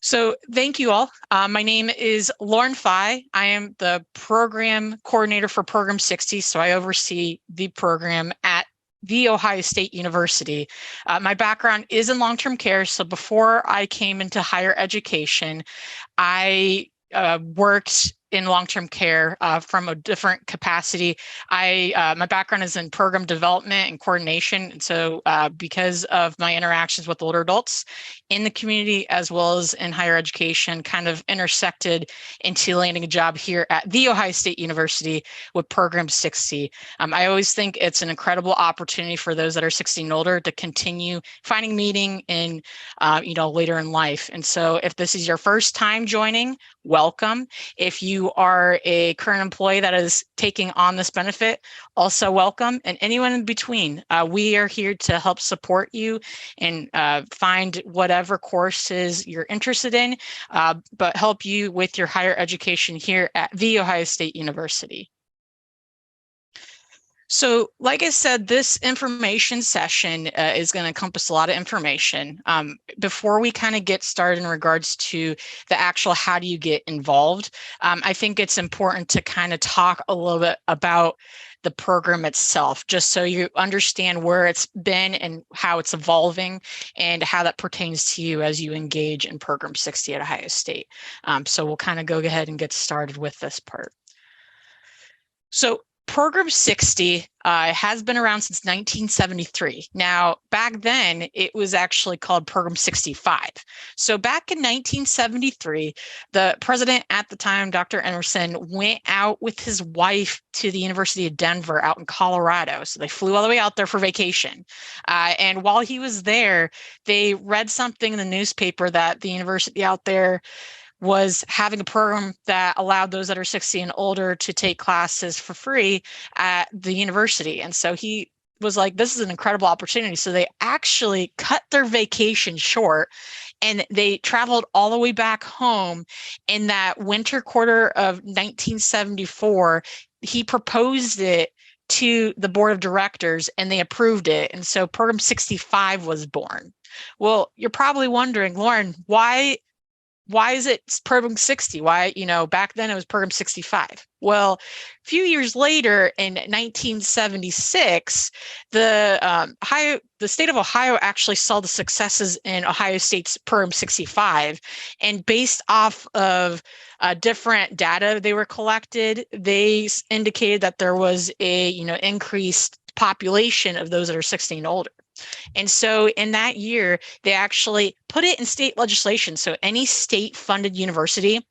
So thank you all. My name is Lauren Fye. I am the program coordinator for Program 60. So I oversee the program at The Ohio State University. My background is in long-term care. So before I came into higher education, I worked in long-term care from a different capacity. My background is in program development and coordination, and so because of my interactions with older adults in the community as well as in higher education, kind of intersected into landing a job here at The Ohio State University with Program 60. I always think it's an incredible opportunity for those that are 60 and older to continue finding meaning in later in life. And so if this is your first time joining, welcome. If you are a current employee that is taking on this benefit, also welcome. And anyone in between, we are here to help support you and find whatever courses you're interested in, but help you with your higher education here at The Ohio State University. So, like I said, this information session is going to encompass a lot of information. Before we kind of get started in regards to the actual how do you get involved, I think it's important to kind of talk a little bit about the program itself, just so you understand where it's been and how it's evolving and how that pertains to you as you engage in Program 60 at Ohio State. So we'll kind of go ahead and get started with this part. So Program 60 has been around since 1973. Now, back then, it was actually called Program 65. So back in 1973, the president at the time, Dr. Emerson, went out with his wife to the University of Denver out in Colorado. So they flew all the way out there for vacation. And while he was there, they read something in the newspaper that the university out there was having a program that allowed those that are 60 and older to take classes for free at the university. And so he was like, this is an incredible opportunity. So they actually cut their vacation short and they traveled all the way back home in that winter quarter of 1974. He proposed it to the board of directors and they approved it. And so Program 65 was born. Well, you're probably wondering, Lauren, why is it Program 60? Why, back then it was Program 65. Well, a few years later in 1976, the state of Ohio actually saw the successes in Ohio State's Program 65. And based off of different data they were collected, they indicated that there was a, increased population of those that are 60 and older. And so in that year, they actually put it in state legislation. So any state funded university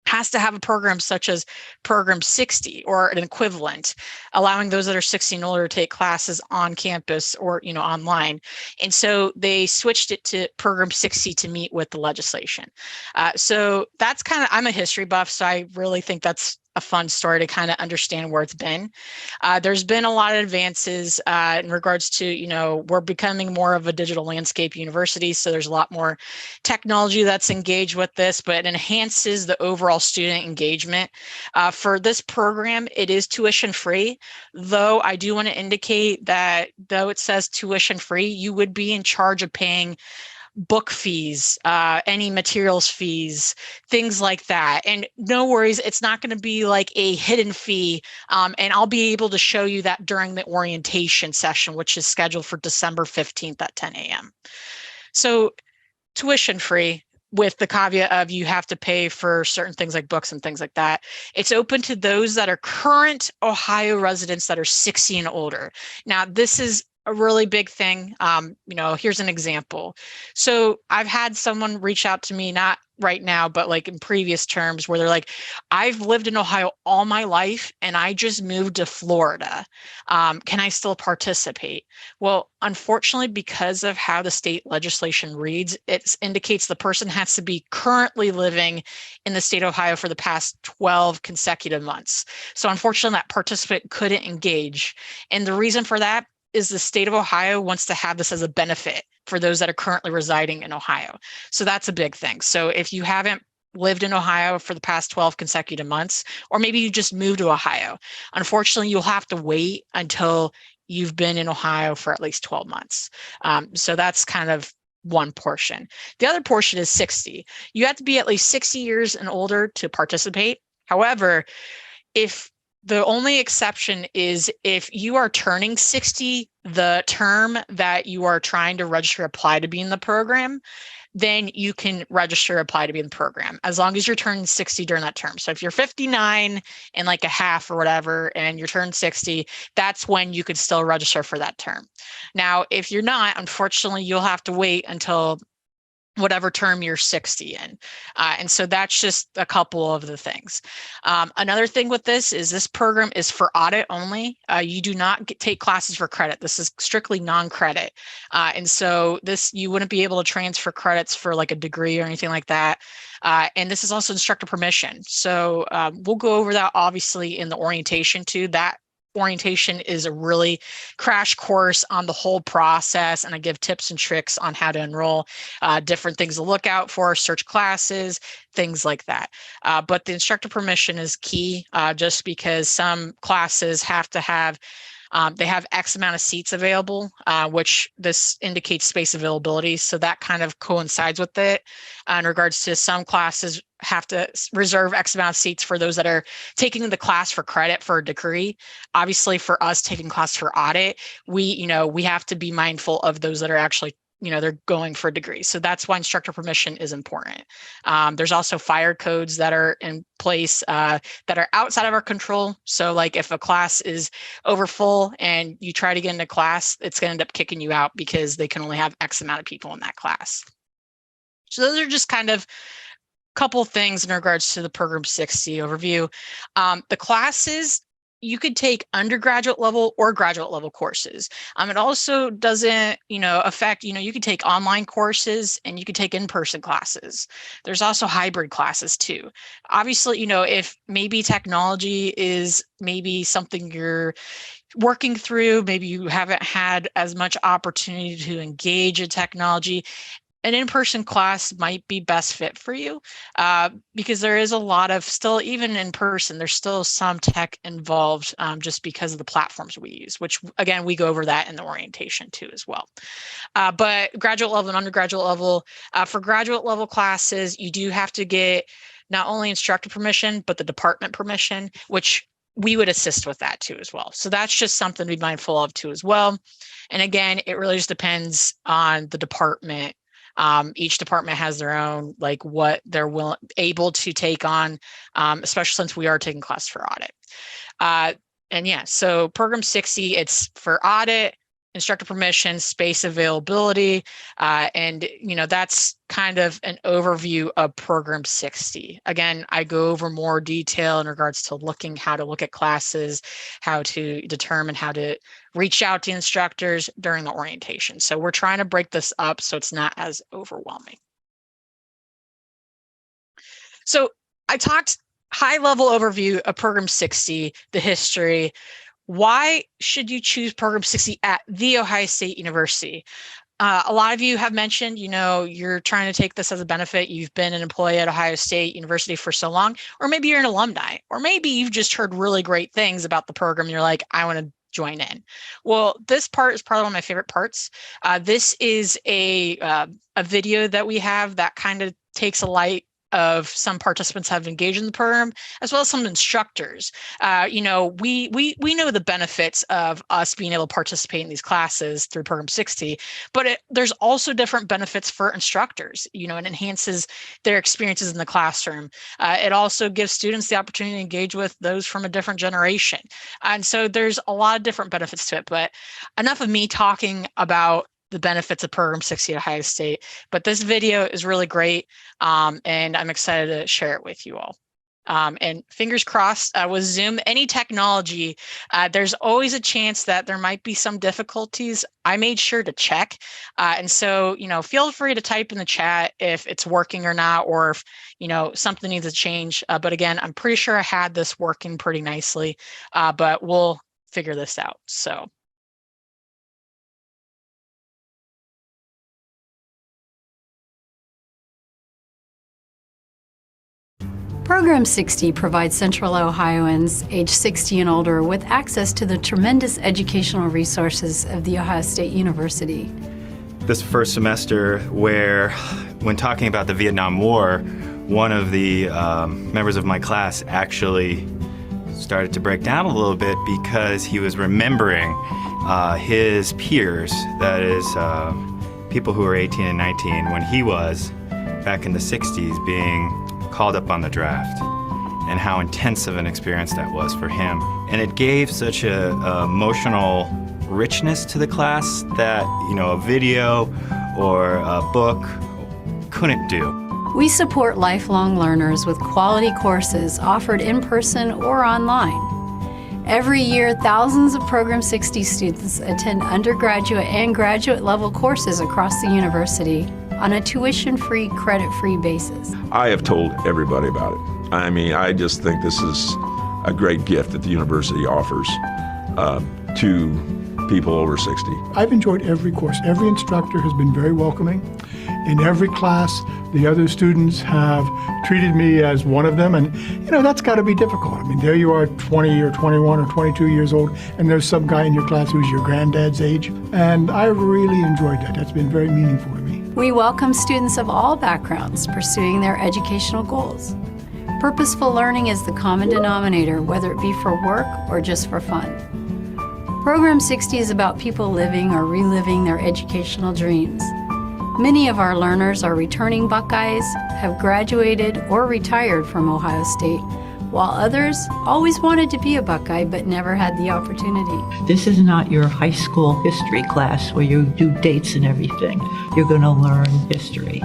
has to have a program such as Program 60 or an equivalent, allowing those that are 60 and older to take classes on campus or, online. And so they switched it to Program 60 to meet with the legislation. So that's I'm a history buff, so I really think that's a fun story to kind of understand where it's been. There's been a lot of advances in regards to, we're becoming more of a digital landscape university. So there's a lot more technology that's engaged with this, but it enhances the overall student engagement. For this program, it is tuition free, though I do want to indicate that though it says tuition free, you would be in charge of paying book fees, any materials fees, things like that. And no worries, it's not going to be like a hidden fee. And I'll be able to show you that during the orientation session, which is scheduled for December 15th at 10 a.m. So tuition free, with the caveat of you have to pay for certain things like books and things like that. It's open to those that are current Ohio residents that are 60 and older. Now, this is a really big thing. Here's an example. So I've had someone reach out to me, not right now, but like in previous terms, where they're like, I've lived in Ohio all my life and I just moved to Florida. Can I still participate? Well, unfortunately, because of how the state legislation reads, it indicates the person has to be currently living in the state of Ohio for the past 12 consecutive months. So unfortunately, that participant couldn't engage. And the reason for that is the state of Ohio wants to have this as a benefit for those that are currently residing in Ohio. So that's a big thing. So if you haven't lived in Ohio for the past 12 consecutive months, or maybe you just moved to Ohio, unfortunately, you'll have to wait until you've been in Ohio for at least 12 months. So that's kind of one portion. The other portion is 60. You have to be at least 60 years and older to participate. However, if the only exception is if you are turning 60 the term that you are trying to register apply to be in the program, then you can register apply to be in the program as long as you're turning 60 during that term. So if you're 59 and like a half or whatever, and you're turning 60, that's when you could still register for that term. Now, if you're not, unfortunately, you'll have to wait until whatever term you're 60 in. And so that's just a couple of the things. Another thing with this program is for audit only. You do not take classes for credit. This is strictly non-credit. And so you wouldn't be able to transfer credits for like a degree or anything like that. And this is also instructor permission. So we'll go over that obviously in the orientation too. That orientation is a really crash course on the whole process, and I give tips and tricks on how to enroll, different things to look out for, search classes, things like that. But the instructor permission is key, just because some classes have to have they have X amount of seats available, which this indicates space availability. So that kind of coincides with it. In regards to some classes have to reserve X amount of seats for those that are taking the class for credit for a degree. Obviously, for us taking class for audit, we have to be mindful of those that are actually they're going for a degree. So that's why instructor permission is important. There's also fire codes that are in place that are outside of our control. So like if a class is over full and you try to get into class, it's going to end up kicking you out because they can only have X amount of people in that class. So those are just kind of couple things in regards to the Program 60 overview. The classes, you could take undergraduate level or graduate level courses. It also doesn't, affect, you could take online courses and you could take in-person classes. There's also hybrid classes too. Obviously, if maybe technology is maybe something you're working through, maybe you haven't had as much opportunity to engage in technology, an in-person class might be best fit for you, because there is a lot of still, even in person, there's still some tech involved, just because of the platforms we use, which again, we go over that in the orientation too as well. But graduate level and undergraduate level, for graduate level classes, you do have to get not only instructor permission, but the department permission, which we would assist with that too as well. So that's just something to be mindful of too as well. And again, it really just depends on the department. Each department has their own, like what they're able to take on, especially since we are taking class for audit. And yeah, so Program 60, it's for audit, instructor permission, space availability, and that's kind of an overview of Program 60. Again, I go over more detail in regards to how to look at classes, how to determine how to reach out to instructors during the orientation. So we're trying to break this up so it's not as overwhelming. So I talked high-level overview of Program 60, the history. Why should you choose Program 60 at The Ohio State University? A lot of you have mentioned, you're trying to take this as a benefit. You've been an employee at Ohio State University for so long, or maybe you're an alumni, or maybe you've just heard really great things about the program. And you're like, I want to join in. Well, this part is probably one of my favorite parts. This is a video that we have that kind of takes a light of some participants have engaged in the program, as well as some instructors. We know the benefits of us being able to participate in these classes through Program 60, but there's also different benefits for instructors. It enhances their experiences in the classroom. It also gives students the opportunity to engage with those from a different generation. And so there's a lot of different benefits to it, but enough of me talking about the benefits of Program 60 at Ohio State. But this video is really great, and I'm excited to share it with you all. And fingers crossed with Zoom, any technology, there's always a chance that there might be some difficulties. I made sure to check. And so, feel free to type in the chat if it's working or not, or if, something needs to change. But again, I'm pretty sure I had this working pretty nicely, but we'll figure this out. So. Program 60 provides Central Ohioans age 60 and older with access to the tremendous educational resources of The Ohio State University. this first semester where, when talking about the Vietnam War, one of the members of my class actually started to break down a little bit because he was remembering his peers, that is, people who were 18 and 19, when he was, back in the 60s, being called up on the draft, and how intense of an experience that was for him. And it gave such a emotional richness to the class that, a video or a book couldn't do. We support lifelong learners with quality courses offered in person or online. Every year, thousands of Program 60 students attend undergraduate and graduate level courses across the university on a tuition-free, credit-free basis. I have told everybody about it. I just think this is a great gift that the university offers to people over 60. I've enjoyed every course. Every instructor has been very welcoming. In every class, the other students have treated me as one of them, and that's got to be difficult. There you are, 20 or 21 or 22 years old, and there's some guy in your class who's your granddad's age, and I really enjoyed that. That's been very meaningful to me. We welcome students of all backgrounds pursuing their educational goals. Purposeful learning is the common denominator, whether it be for work or just for fun. Program 60 is about people living or reliving their educational dreams. Many of our learners are returning Buckeyes, have graduated or retired from Ohio State, while others always wanted to be a Buckeye but never had the opportunity. This is not your high school history class where you do dates and everything. You're going to learn history.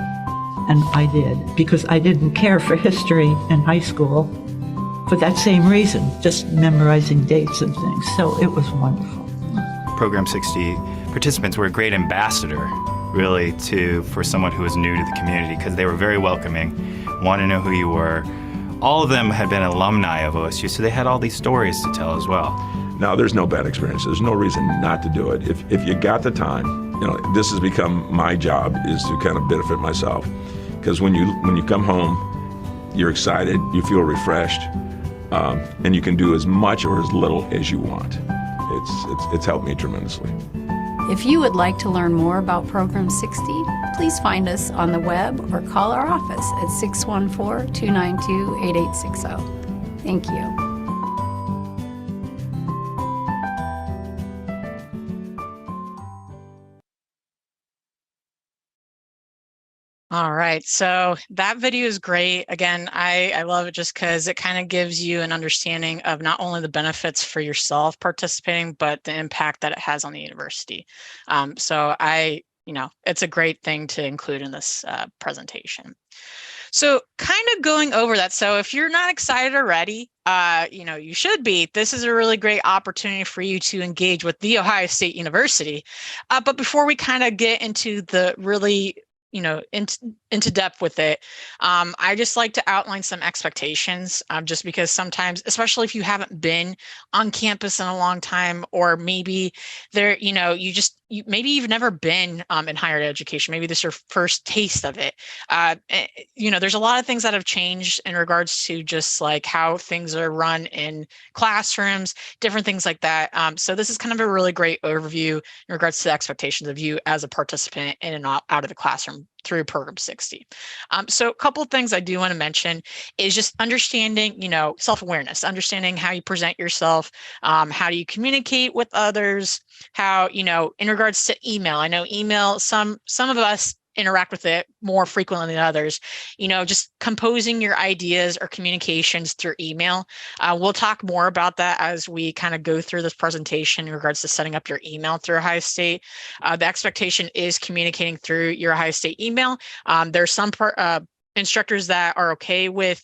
And I did, because I didn't care for history in high school for that same reason, just memorizing dates and things. So it was wonderful. Program 60 participants were a great ambassador, really, for someone who was new to the community, because they were very welcoming, wanted to know who you were. All of them had been alumni of OSU, so they had all these stories to tell as well. Now, there's no bad experience. There's no reason not to do it. If you got the time, this has become my job, is to kind of benefit myself. Because when you come home, you're excited, you feel refreshed, and you can do as much or as little as you want. It's helped me tremendously. If you would like to learn more about Program 60, please find us on the web or call our office at 614-292-8860. Thank you. All right, so that video is great. Again, I love it just because it kind of gives you an understanding of not only the benefits for yourself participating, but the impact that it has on the university. So it's a great thing to include in this presentation. So kind of going over that. So if you're not excited already, you should be. This is a really great opportunity for you to engage with The Ohio State University. But before we kind of get into the really into depth with it, I just like to outline some expectations, just because sometimes, especially if you haven't been on campus in a long time, or maybe maybe you've never been in higher education, maybe this is your first taste of it. There's a lot of things that have changed in regards to just like how things are run in classrooms, different things like that. So this is kind of a really great overview in regards to the expectations of you as a participant in and out of the classroom through Program 60. So a couple of things I do want to mention is just understanding, self-awareness, understanding how you present yourself, how do you communicate with others, how, in regards to email. I know email, some of us interact with it more frequently than others, just composing your ideas or communications through email. We'll talk more about that as we kind of go through this presentation in regards to setting up your email through Ohio State. The expectation is communicating through your Ohio State email. There's some instructors that are okay with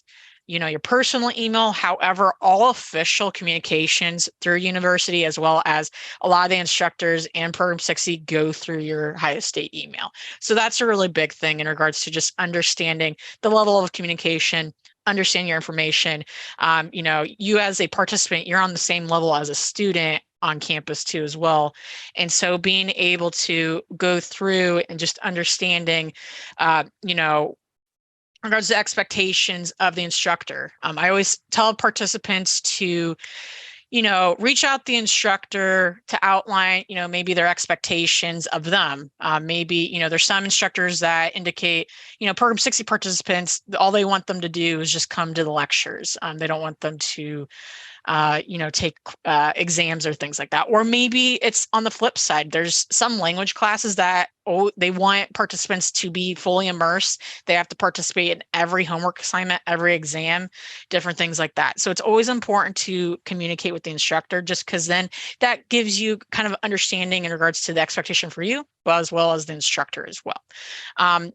your personal email. However, all official communications through university, as well as a lot of the instructors and Program 60, go through your Ohio State email. So that's a really big thing in regards to just understanding the level of communication, understand your information. You as a participant, you're on the same level as a student on campus too as well. And so being able to go through and just understanding, in regards to expectations of the instructor. I always tell participants to, reach out the instructor to outline, maybe their expectations of them. Maybe, there's some instructors that indicate, Program 60 participants, all they want them to do is just come to the lectures. They don't want them to take exams or things like that. Or maybe it's on the flip side. There's some language classes that they want participants to be fully immersed. They have to participate in every homework assignment, every exam, different things like that. So it's always important to communicate with the instructor, just because then that gives you kind of understanding in regards to the expectation for you, as well as the instructor as well.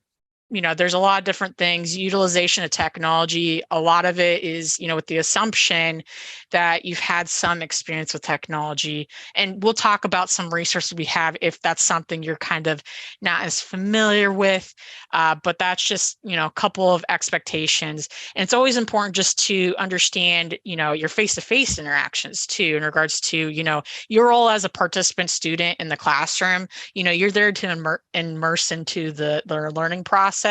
There's a lot of different things, utilization of technology. A lot of it is, with the assumption that you've had some experience with technology. And we'll talk about some resources we have if that's something you're kind of not as familiar with. But that's just, a couple of expectations. And it's always important just to understand, your face-to-face interactions too, in regards to, your role as a participant student in the classroom. You're there to immerse into the learning process.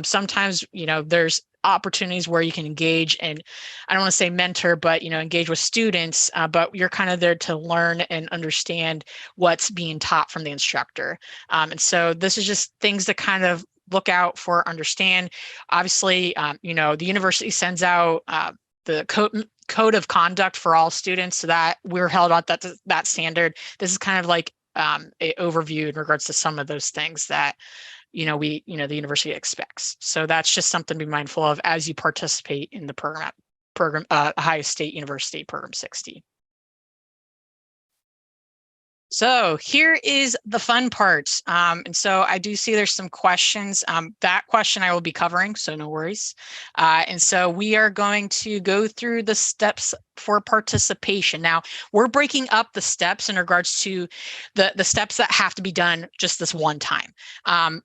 Sometimes, there's opportunities where you can engage and I don't want to say mentor, but, engage with students, but you're kind of there to learn and understand what's being taught from the instructor. And so this is just things to kind of look out for, understand. Obviously, the university sends out the code of conduct for all students, so that we're held on that standard. This is kind of like an overview in regards to some of those things that the university expects. So that's just something to be mindful of as you participate in the program, Ohio State University Program 60. So here is the fun part. And so I do see there's some questions. That question I will be covering, so no worries. And so we are going to go through the steps for participation. Now, we're breaking up the steps in regards to the steps that have to be done just this one time.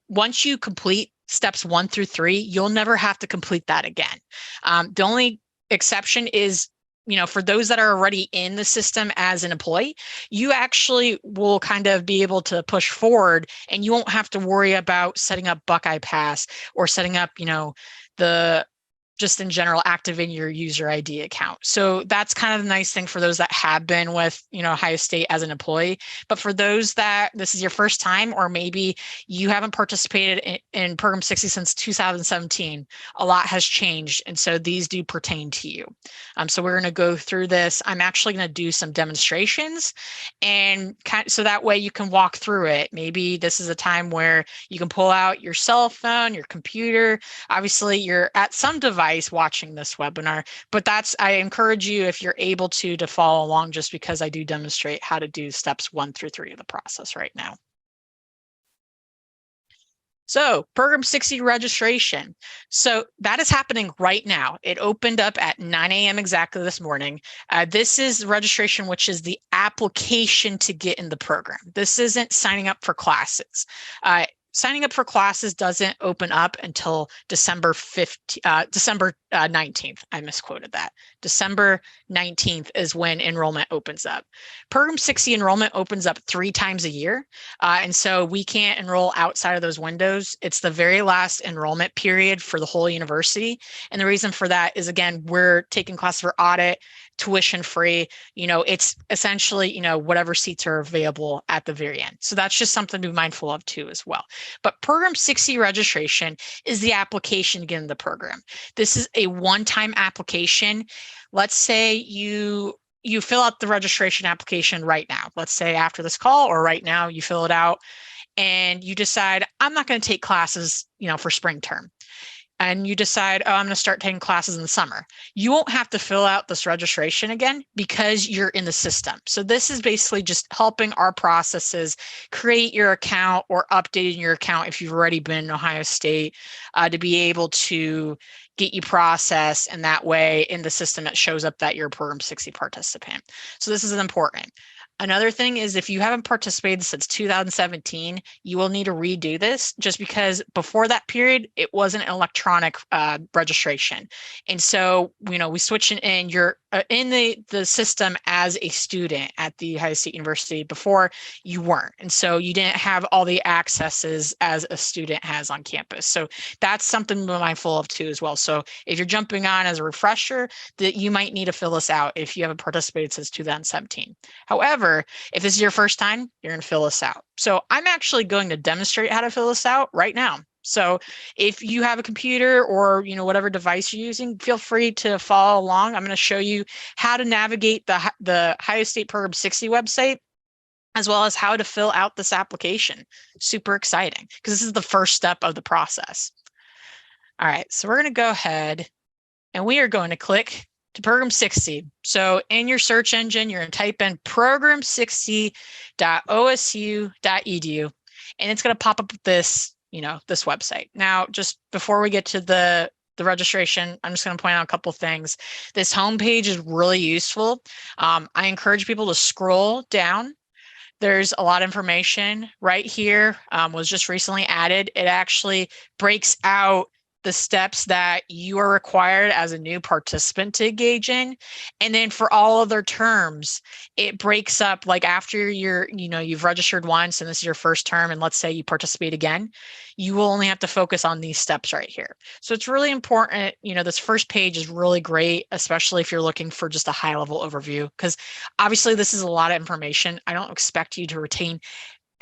Once you complete steps 1 through 3, you'll never have to complete that again. The only exception is, for those that are already in the system as an employee, you actually will kind of be able to push forward and you won't have to worry about setting up Buckeye Pass or setting up, just in general, activating your user ID account. So that's kind of the nice thing for those that have been with, Ohio State as an employee. But for those that this is your first time, or maybe you haven't participated in Program 60 since 2017, a lot has changed. And so these do pertain to you. So we're going to go through this. I'm actually going to do some demonstrations, and so that way you can walk through it. Maybe this is a time where you can pull out your cell phone, your computer. Obviously, you're at some device watching this webinar, but I encourage you, if you're able to follow along, just because I do demonstrate how to do steps 1 through 3 of the process right now. So Program 60 registration. So that is happening right now. It opened up at 9 a.m. exactly this morning. This is registration, which is the application to get in the program. This isn't signing up for classes. Signing up for classes doesn't open up until December 19th. I misquoted that. December 19th is when enrollment opens up. Program 60 enrollment opens up 3 times a year. And so we can't enroll outside of those windows. It's the very last enrollment period for the whole university. And the reason for that is, again, we're taking classes for audit, tuition free. It's essentially, whatever seats are available at the very end. So that's just something to be mindful of too as well. But Program 60 registration is the application to get in the program. This is a one-time application. Let's say you fill out the registration application right now. Let's say after this call or right now, you fill it out and you decide, I'm not going to take classes, for spring term. And you decide, I'm going to start taking classes in the summer. You won't have to fill out this registration again because you're in the system. So this is basically just helping our processes create your account or updating your account if you've already been in Ohio State, to be able to get you processed, and that way in the system it shows up that you're a Program 60 participant. So this is important. Another thing is if you haven't participated since 2017, you will need to redo this just because before that period, it wasn't an electronic registration. And so, we switch in you're in the system as a student at the Ohio State University. Before you weren't. And so you didn't have all the accesses as a student has on campus. So that's something to be mindful of too as well. So if you're jumping on as a refresher, that you might need to fill this out if you haven't participated since 2017. However, if this is your first time, you're going to fill this out. So I'm actually going to demonstrate how to fill this out right now. So if you have a computer or whatever device you're using, feel free to follow along. I'm going to show you how to navigate the Ohio State Program 60 website, as well as how to fill out this application. Super exciting because this is the first step of the process. All right, so we're going to go ahead and we are going to click to Program 60. So in your search engine, you're going to type in program60.osu.edu, and it's going to pop up this, this website. Now, just before we get to the registration, I'm just going to point out a couple things. This homepage is really useful. I encourage people to scroll down. There's a lot of information right here, was just recently added. It actually breaks out the steps that you are required as a new participant to engage in. And then for all other terms, it breaks up like after you've registered once and this is your first term, and let's say you participate again, you will only have to focus on these steps right here. So it's really important, this first page is really great, especially if you're looking for just a high level overview, because obviously this is a lot of information. I don't expect you to retain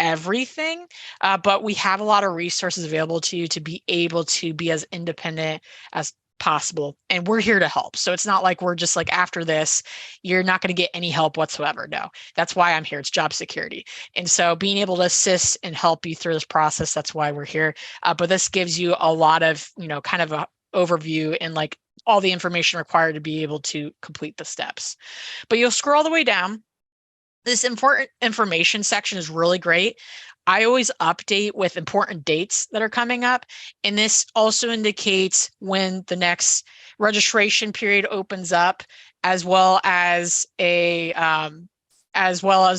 everything, but we have a lot of resources available to you to be able to be as independent as possible. And we're here to help. So it's not like we're just like, after this, you're not going to get any help whatsoever. No, that's why I'm here. It's job security. And so being able to assist and help you through this process, that's why we're here. But this gives you a lot of, kind of a overview and like all the information required to be able to complete the steps. But you'll scroll all the way down. This important information section is really great. I always update with important dates that are coming up. And this also indicates when the next registration period opens up, as well as the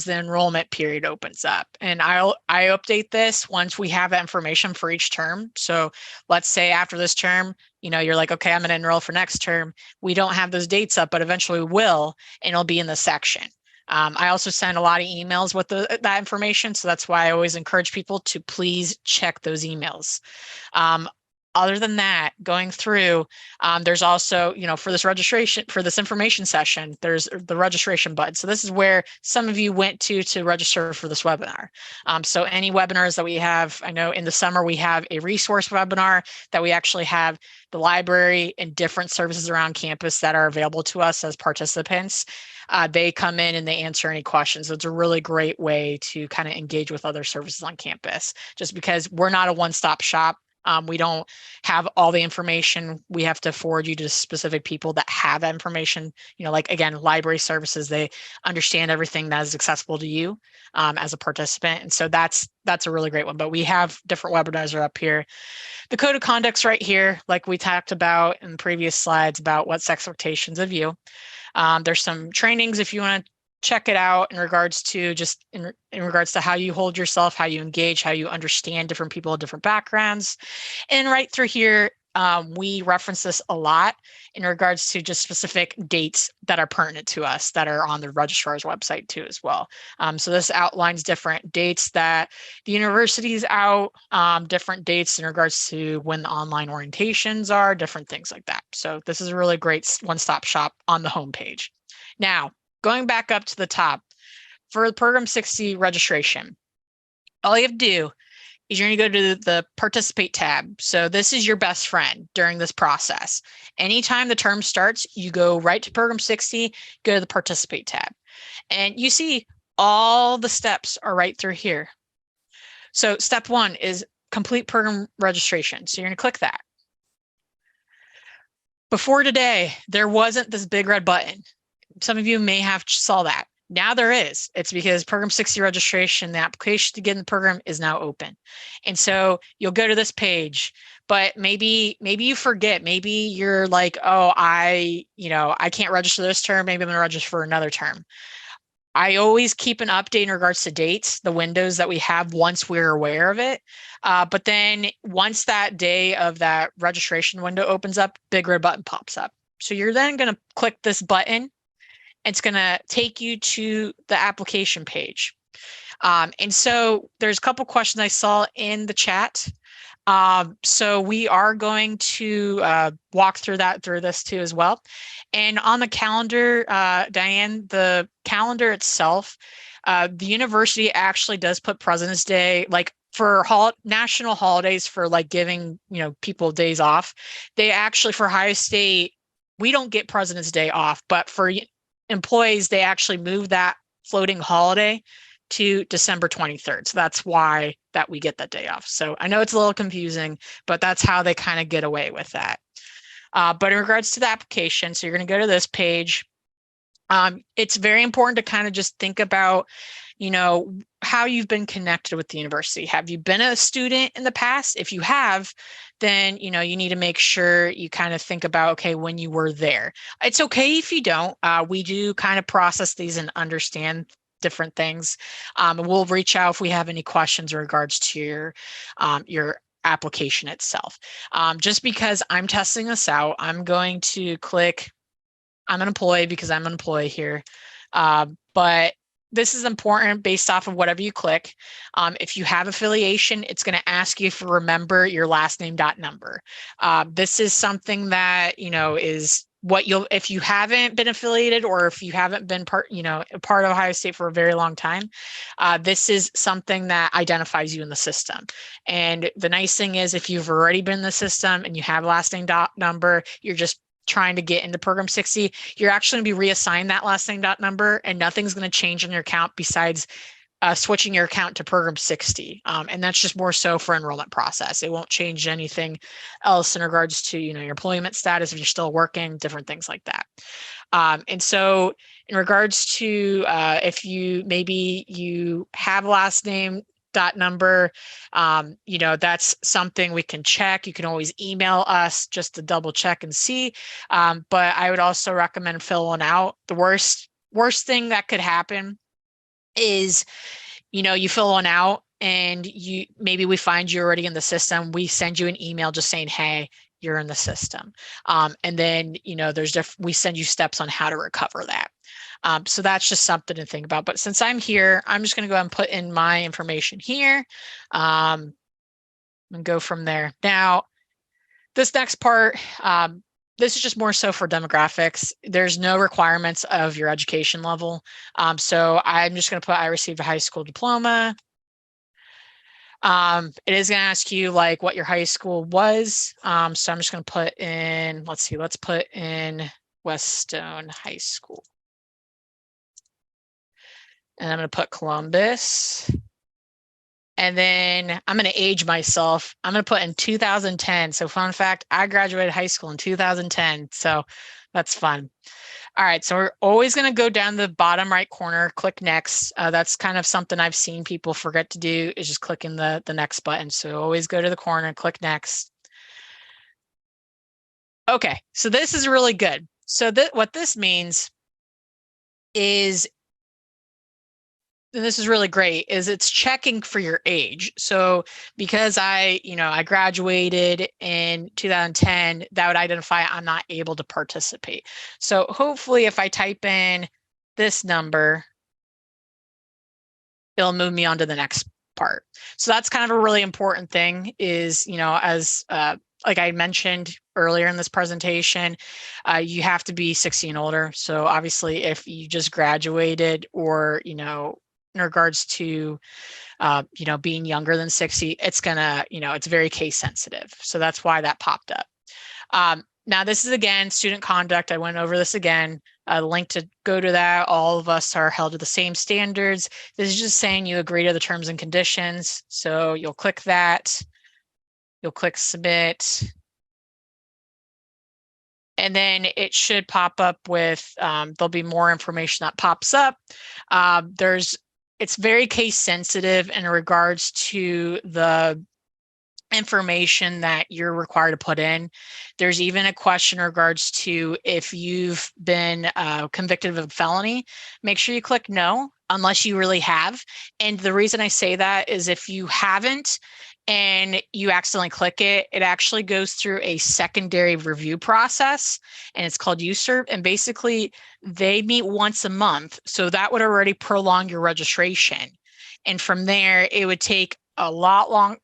enrollment period opens up. And I update this once we have that information for each term. So let's say after this term, you're like, okay, I'm going to enroll for next term. We don't have those dates up, but eventually we will, and it'll be in the section. I also send a lot of emails with that information. So that's why I always encourage people to please check those emails. Other than that, going through, there's also, for this information session, there's the registration button. So this is where some of you went to register for this webinar. So any webinars that we have, I know in the summer we have a resource webinar that we actually have the library and different services around campus that are available to us as participants. They come in and they answer any questions. So it's a really great way to kind of engage with other services on campus, just because we're not a one-stop shop. We don't have all the information. We have to forward you to specific people that have that information. Like, again, library services, they understand everything that is accessible to you as a participant. And so that's a really great one. But we have different webinars are up here. The code of conduct's right here, like we talked about in previous slides about what's expectations of you. There's some trainings if you want to check it out in regards to in regards to how you hold yourself, how you engage, how you understand different people with different backgrounds. And right through here, we reference this a lot in regards to just specific dates that are pertinent to us that are on the registrar's website too as well. So this outlines different dates that the university is out, different dates in regards to when the online orientations are, different things like that. So this is a really great one-stop shop on the homepage. Now, going back up to the top, for the Program 60 registration, all you have to do is you're going to go to the Participate tab. So this is your best friend during this process. Anytime the term starts, you go right to Program 60, go to the Participate tab. And you see all the steps are right through here. So step 1 is complete program registration. So you're going to click that. Before today, there wasn't this big red button. Some of you may have saw that. Now there is. It's because Program 60 registration, the application to get in the program is now open. And so you'll go to this page, but maybe you forget. Maybe you're like, oh, I can't register this term. Maybe I'm going to register for another term. I always keep an update in regards to dates, the windows that we have once we're aware of it. But then once that day of that registration window opens up, big red button pops up. So you're then going to click this button. It's going to take you to the application page. And so there's a couple questions I saw in the chat. So we are going to walk through this too as well. And on the calendar, Diane, the calendar itself, the university actually does put President's Day, like for national holidays, for like giving, people days off. They actually, for Ohio State, we don't get President's Day off, but for employees, they actually move that floating holiday to December 23rd. So that's why that we get that day off. So I know it's a little confusing, but that's how they kind of get away with that. But in regards to the application, so you're going to go to this page. It's very important to kind of just think about, how you've been connected with the university. Have you been a student in the past? If you have, then, you need to make sure you kind of think about, okay, when you were there. It's okay if you don't. We do kind of process these and understand different things. We'll reach out if we have any questions in regards to your application itself. Just because I'm testing this out, I'm going to click, I'm an employee because I'm an employee here. But this is important based off of whatever you click. If you have affiliation, it's going to ask you to remember your last name .number. This is something that, is what if you haven't been affiliated, or if you haven't been part of Ohio State for a very long time, this is something that identifies you in the system. And the nice thing is, if you've already been in the system and you have last name .number, you're just trying to get into Program 60, you're actually going to be reassigned that last name .number, and nothing's going to change on your account besides switching your account to Program 60. And that's just more so for enrollment process. It won't change anything else in regards to, your employment status, if you're still working, different things like that. And so in regards to if you have last name .number, that's something we can check. You can always email us just to double check and see. But I would also recommend filling out. The worst thing that could happen is, you fill one out and maybe we find you already in the system. We send you an email just saying, hey, you're in the system. And then, we send you steps on how to recover that. So that's just something to think about. But since I'm here, I'm just going to go ahead and put in my information here and go from there. Now, this next part, this is just more so for demographics. There's no requirements of your education level. So I'm just going to put I received a high school diploma. It is going to ask you like what your high school was. So I'm just going to put in, let's put in Weststone High School. And I'm going to put Columbus. And then I'm going to age myself. I'm going to put in 2010. So fun fact, I graduated high school in 2010. So that's fun. All right. So we're always going to go down the bottom right corner, click next. That's kind of something I've seen people forget to do, is just clicking the next button. So always go to the corner and click next. Okay. So this is really good. So what this means is, and this is really great, is it's checking for your age. So because I graduated in 2010, that would identify I'm not able to participate. So hopefully if I type in this number, it'll move me on to the next part. So that's kind of a really important thing is, as like I mentioned earlier in this presentation, you have to be 60 and older. So obviously if you just graduated, or, in regards to, being younger than 60, it's gonna, it's very case sensitive. So that's why that popped up. Now this is again, student conduct. I went over this again, a link to go to that. All of us are held to the same standards. This is just saying you agree to the terms and conditions. So you'll click that, you'll click submit. And then it should pop up with, there'll be more information that pops up. It's very case sensitive in regards to the information that you're required to put in. There's even a question in regards to if you've been convicted of a felony, make sure you click no, unless you really have. And the reason I say that is if you haven't and you accidentally click it, it actually goes through a secondary review process, and it's called USERV. And basically they meet once a month. So that would already prolong your registration. And from there, it would take a lot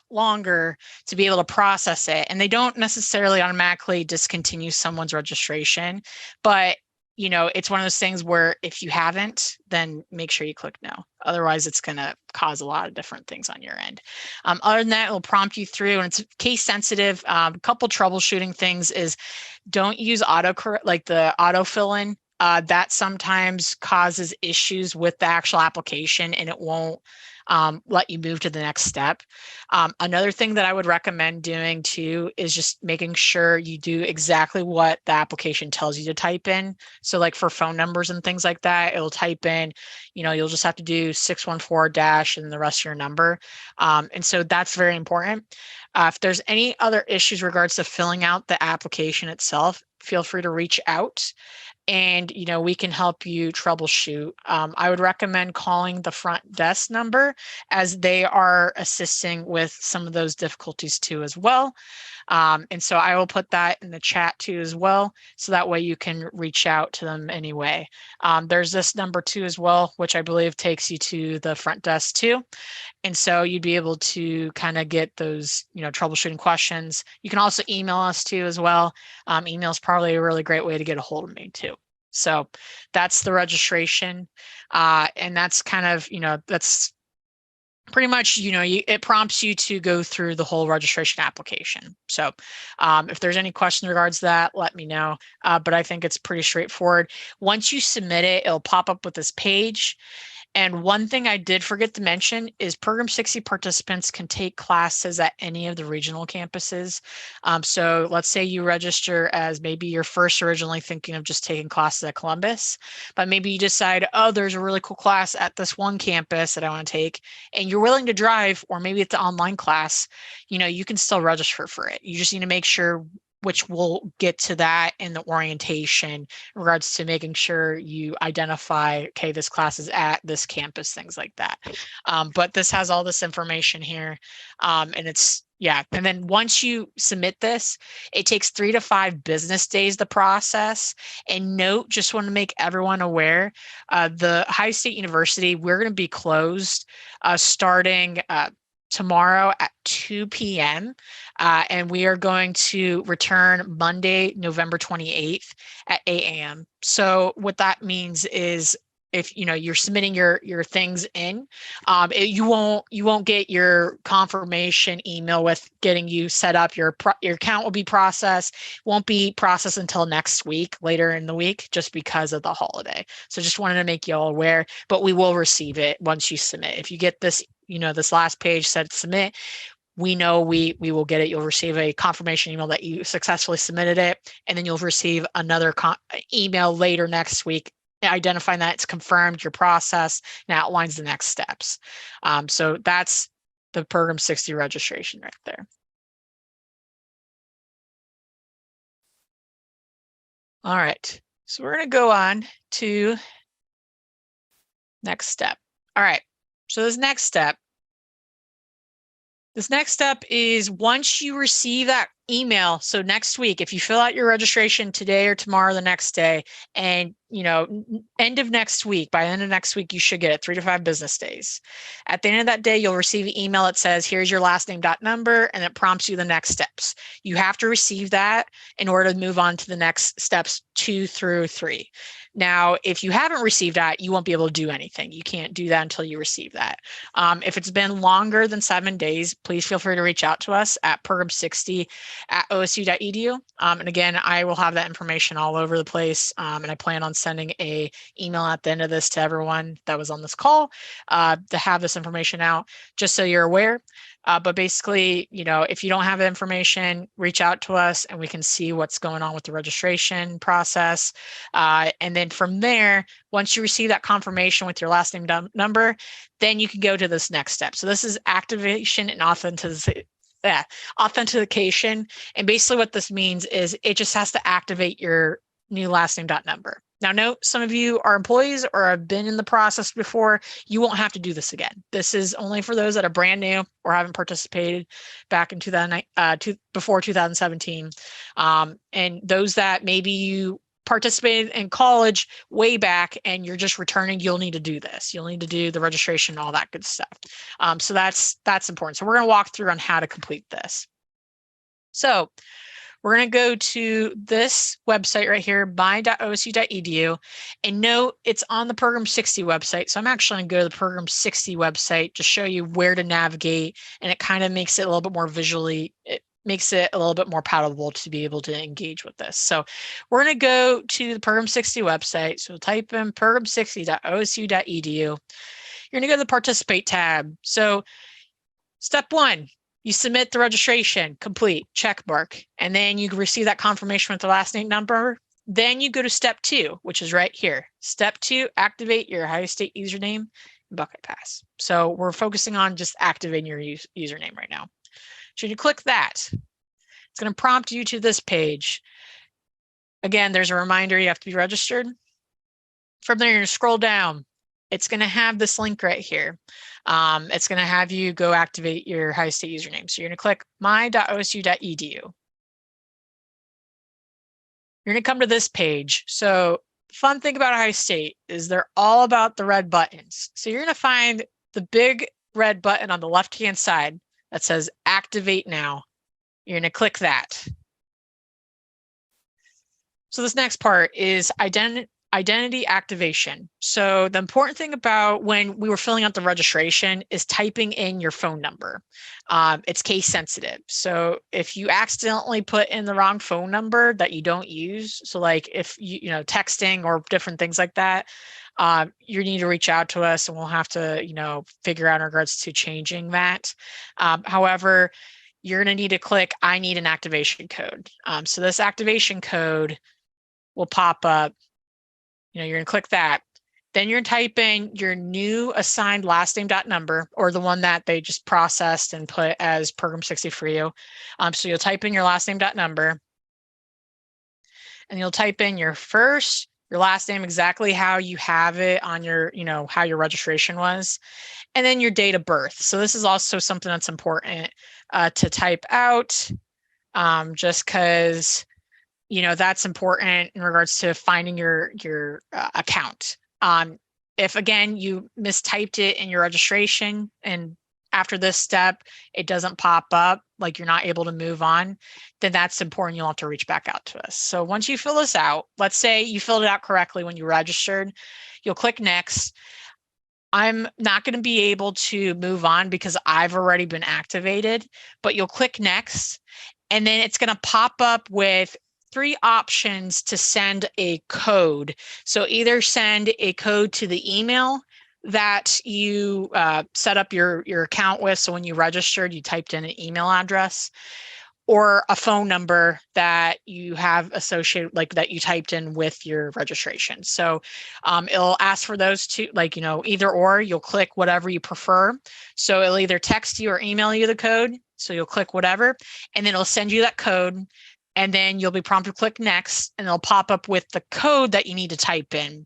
longer to be able to process it. And they don't necessarily automatically discontinue someone's registration, but it's one of those things where if you haven't, then make sure you click no. Otherwise, it's going to cause a lot of different things on your end. Other than that, it'll prompt you through, and it's case sensitive. A couple troubleshooting things is don't use autocorrect, like the autofill-in. That sometimes causes issues with the actual application, and it won't let you move to the next step. Another thing that I would recommend doing too is just making sure you do exactly what the application tells you to type in. So like for phone numbers and things like that, it'll type in, you'll just have to do 614- and the rest of your number. And so that's very important. If there's any other issues regards to filling out the application itself, feel free to reach out, and we can help you troubleshoot. I would recommend calling the front desk number, as they are assisting with some of those difficulties too as well. And so I will put that in the chat too as well, so that way you can reach out to them anyway. There's this number too as well, which I believe takes you to the front desk too. And so you'd be able to kind of get those, troubleshooting questions. You can also email us too as well. Email is probably a really great way to get a hold of me too. So that's the registration. And that's kind of, that's pretty much, it prompts you to go through the whole registration application. So if there's any questions in regards to that, let me know. But I think it's pretty straightforward. Once you submit it, it'll pop up with this page. And one thing I did forget to mention is Program 60 participants can take classes at any of the regional campuses. So let's say you register as maybe you're first originally thinking of just taking classes at Columbus, but maybe you decide, oh, there's a really cool class at this one campus that I want to take, and you're willing to drive, or maybe it's an online class, you can still register for it. You just need to make sure, which we'll get to that in the orientation in regards to making sure you identify, okay, this class is at this campus, things like that. But this has all this information here. And it's, and then once you submit this, it takes 3 to 5 business days to process. And note, just want to make everyone aware, the Ohio State University, we're going to be closed starting tomorrow at 2 p.m. And we are going to return Monday, November 28th at 8 a.m. So what that means is, if you're submitting your things in, you won't get your confirmation email with getting you set up. Your account will be processed, won't be processed until next week, later in the week, just because of the holiday. So just wanted to make you all aware, but we will receive it once you submit. If you get this, this last page said submit, we know we will get it. You'll receive a confirmation email that you successfully submitted it, and then you'll receive another email later next week identifying that it's confirmed your process and outlines the next steps. So that's the Program 60 registration right there. All right, so we're going to go on to next step. All right, so this next step is once you receive that email. So next week, if you fill out your registration today or tomorrow, the next day, and end of next week, by the end of next week, you should get it 3 to 5 business days. At the end of that day, you'll receive an email that says, here's your last name number, and it prompts you the next steps. You have to receive that in order to move on to the next steps 2 through 3. Now, if you haven't received that, you won't be able to do anything. You can't do that until you receive that. If it's been longer than 7 days, please feel free to reach out to us at program60@osu.edu. And again, I will have that information all over the place. And I plan on sending a email at the end of this to everyone that was on this call to have this information out, just so you're aware. But basically, if you don't have the information, reach out to us and we can see what's going on with the registration process. And then from there, once you receive that confirmation with your last name number, then you can go to this next step. So this is activation and authentication. And basically what this means is it just has to activate your new last name .number. Now, note, some of you are employees or have been in the process before. You won't have to do this again. This is only for those that are brand new or haven't participated back in before 2017. And those that maybe you participated in college way back and you're just returning, you'll need to do this. You'll need to do the registration and all that good stuff. So that's important. So we're going to walk through on how to complete this. So we're going to go to this website right here, my.osu.edu, and note it's on the Program 60 website. So I'm actually going to go to the Program 60 website to show you where to navigate, and it kind of makes it a little bit more visually, it makes it a little bit more palatable to be able to engage with this. So we're going to go to the Program 60 website. So type in program60.osu.edu. You're going to go to the Participate tab. So step 1. You submit the registration, complete, check mark, and then you receive that confirmation with the last name number. Then you go to step 2, which is right here. Step 2, activate your Ohio State username and Buckeye Pass. So we're focusing on just activating your username right now. So you click that. It's going to prompt you to this page. Again, there's a reminder you have to be registered. From there, you're going to scroll down. It's going to have this link right here. It's going to have you go activate your Ohio State username. So you're going to click my.osu.edu. You're going to come to this page. So the fun thing about Ohio State is they're all about the red buttons. So you're going to find the big red button on the left-hand side that says Activate Now. You're going to click that. So this next part is identity activation. So the important thing about when we were filling out the registration is typing in your phone number. It's case sensitive. So if you accidentally put in the wrong phone number that you don't use, so like if you know texting or different things like that, you need to reach out to us and we'll have to figure out in regards to changing that. However, you're going to need to click I need an activation code. So this activation code will pop up. You're going to click that. Then you're going to type in your new assigned last name .number, or the one that they just processed and put as Program 60 for you. So you'll type in your last name .number, and you'll type in your last name exactly how you have it on your, how your registration was, and then your date of birth. So this is also something that's important to type out, just because that's important in regards to finding your account. If again you mistyped it in your registration and after this step it doesn't pop up, like you're not able to move on, then that's important. You'll have to reach back out to us. So once you fill this out, let's say you filled it out correctly when you registered, you'll click next. I'm not going to be able to move on because I've already been activated, but you'll click next, and then it's going to pop up with 3 options to send a code. So either send a code to the email that you set up your account with. So when you registered, you typed in an email address, or a phone number that you have associated, like that you typed in with your registration. So it'll ask for those two, either or. You'll click whatever you prefer. So it'll either text you or email you the code. So you'll click whatever, and then it'll send you that code. And then you'll be prompted to click next, and it'll pop up with the code that you need to type in.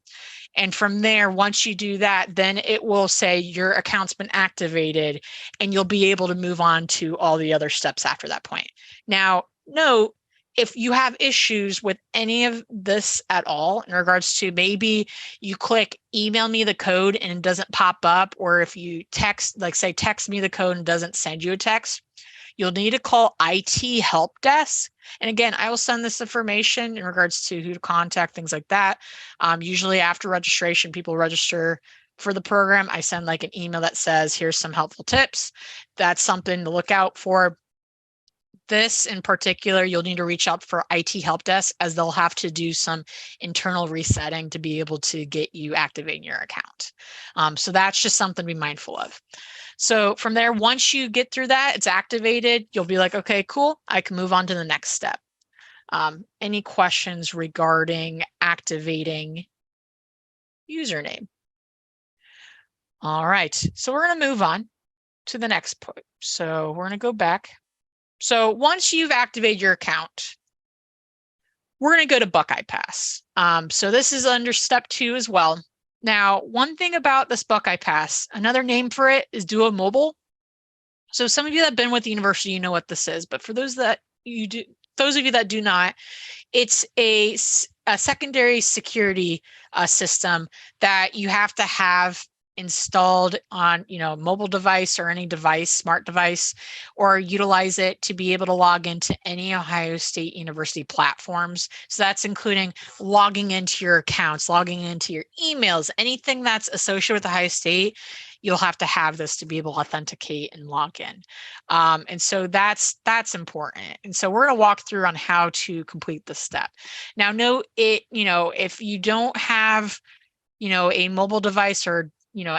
And from there, once you do that, then it will say your account's been activated, and you'll be able to move on to all the other steps after that point. Now, note, if you have issues with any of this at all, in regards to maybe you click email me the code and it doesn't pop up, or if you text me the code and it doesn't send you a text, you'll need to call IT help desk. And again, I will send this information in regards to who to contact, things like that. Usually after registration, people register for the program. I send like an email that says, here's some helpful tips. That's something to look out for. This in particular, you'll need to reach out for IT help desk, as they'll have to do some internal resetting to be able to get you activating your account. So that's just something to be mindful of. So from there, once you get through that, it's activated, you'll be like, okay, cool, I can move on to the next step. Any questions regarding activating username? All right, so we're going to move on to the next point. So we're going to go back So once you've activated your account, we're going to go to Buckeye Pass. So this is under step 2 as well. Now, one thing about this Buckeye Pass, another name for it is Duo Mobile. So some of you that have been with the university, you know what this is, but for those of you that do not, it's a secondary security system that you have to have installed on, mobile device or any device, smart device, or utilize it to be able to log into any Ohio State University platforms. So that's including logging into your accounts, logging into your emails, anything that's associated with Ohio State. You'll have to have this to be able to authenticate and log in. And so that's important. And so we're going to walk through on how to complete this step. Now, note it, if you don't have, a mobile device or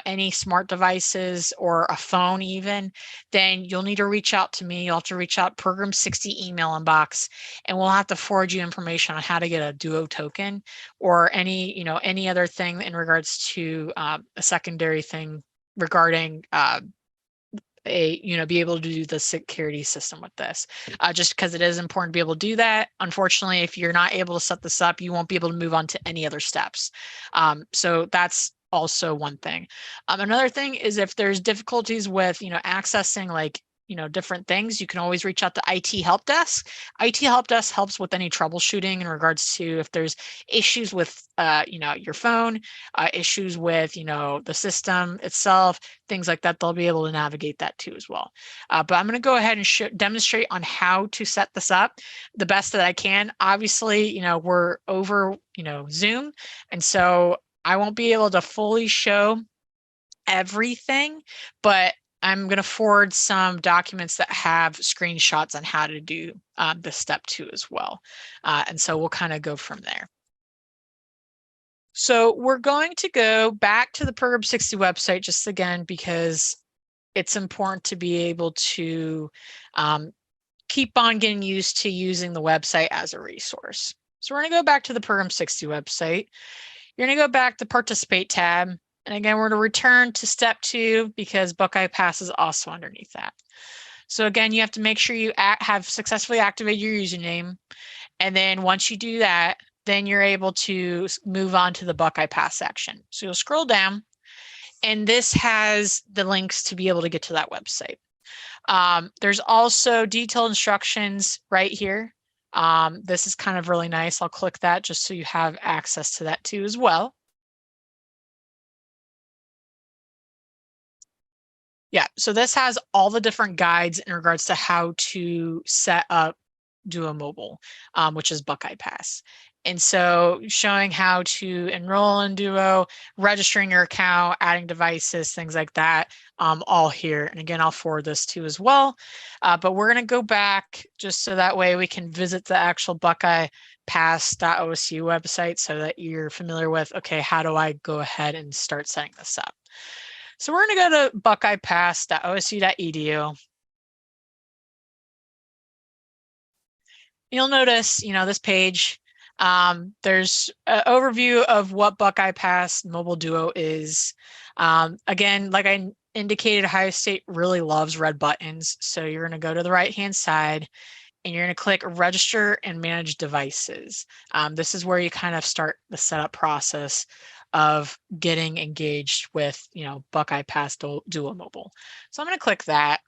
any smart devices or a phone even, then you'll need to reach out to me. You'll have to reach out Program 60 email inbox, and we'll have to forward you information on how to get a Duo token or any other thing in regards to a secondary thing regarding be able to do the security system with this, just because it is important to be able to do that. Unfortunately, if you're not able to set this up, you won't be able to move on to any other steps. So that's also one thing. Another thing is if there's difficulties with, accessing different things, you can always reach out to IT Help Desk. IT Help Desk helps with any troubleshooting in regards to if there's issues with, your phone, issues with, the system itself, things like that. They'll be able to navigate that too as well. But I'm going to go ahead and demonstrate on how to set this up the best that I can. Obviously, we're over, Zoom. And so I won't be able to fully show everything, but I'm going to forward some documents that have screenshots on how to do the step 2 as well. And so we'll kind of go from there. So we're going to go back to the Program 60 website just again, because it's important to be able to keep on getting used to using the website as a resource. So we're going to go back to the Program 60 website. You're going to go back to Participate tab. And again, we're going to return to step 2 because Buckeye Pass is also underneath that. So again, you have to make sure you have successfully activated your username. And then once you do that, then you're able to move on to the Buckeye Pass section. So you'll scroll down, and this has the links to be able to get to that website. There's also detailed instructions right here. This is kind of really nice. I'll click that just so you have access to that too as well. Yeah, so this has all the different guides in regards to how to set up Duo Mobile, which is Buckeye Pass. And so showing how to enroll in Duo, registering your account, adding devices, things like that, all here. And again, I'll forward this to as well. But we're going to go back just so that way we can visit the actual buckeyepass.osu website so that you're familiar with, okay, how do I go ahead and start setting this up? So we're going to go to buckeyepass.osu.edu. You'll notice, this page, there's an overview of what Buckeye Pass Mobile Duo is. Again, like I indicated, Ohio State really loves red buttons. So you're going to go to the right-hand side and you're going to click Register and Manage Devices. This is where you kind of start the setup process of getting engaged with, Buckeye Pass Duo Mobile. So I'm going to click that.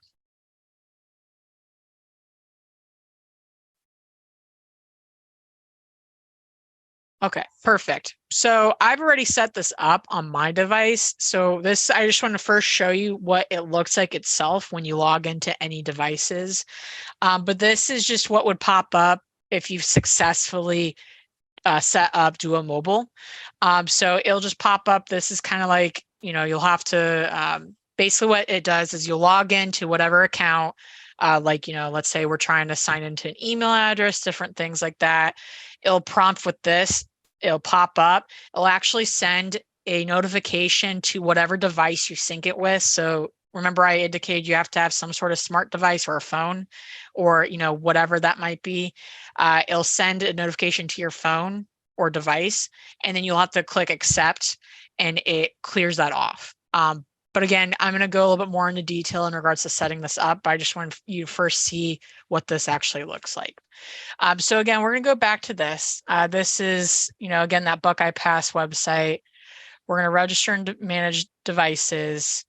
Okay, perfect. So I've already set this up on my device. So I just want to first show you what it looks like itself when you log into any devices. But this is just what would pop up if you've successfully set up Duo Mobile. So it'll just pop up. This is kind of like, you'll have to, basically what it does is you'll log into whatever account, let's say we're trying to sign into an email address, different things like that. It'll prompt with this. It'll pop up. It'll actually send a notification to whatever device you sync it with. So remember I indicated you have to have some sort of smart device or a phone or, whatever that might be. It'll send a notification to your phone or device, and then you'll have to click accept and it clears that off. But again, I'm going to go a little bit more into detail in regards to setting this up. But I just want you to first see what this actually looks like. So again, we're going to go back to this. This is, again, that Buckeye Pass website. We're going to register and manage devices.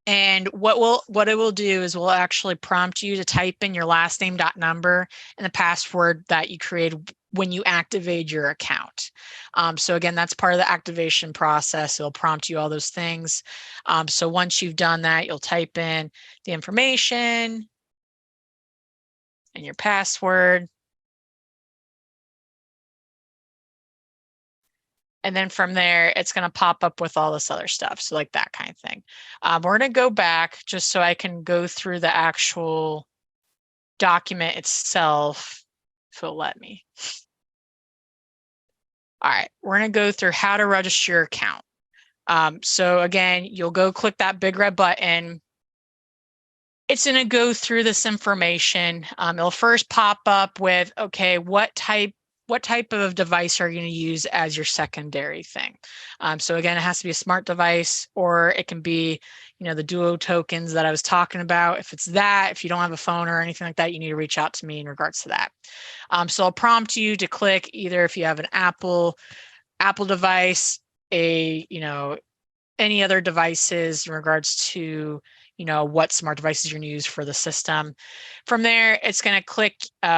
And what it will do is we'll actually prompt you to type in your last name .number and the password that you created when you activate your account. So again, that's part of the activation process. It'll prompt you all those things. So once you've done that, you'll type in the information and your password. And then from there, it's going to pop up with all this other stuff. So like that kind of thing. We're going to go back just so I can go through the actual document itself, if it'll let me. All right, we're going to go through how to register your account. So again, you'll go click that big red button. It's going to go through this information. It'll first pop up with, okay, what type of device are you going to use as your secondary thing? So again, it has to be a smart device, or it can be, the Duo tokens that I was talking about. If it's that, if you don't have a phone or anything like that, you need to reach out to me in regards to that. So I'll prompt you to click either if you have an Apple device, any other devices in regards to what smart devices you're going to use for the system. From there, it's going to click,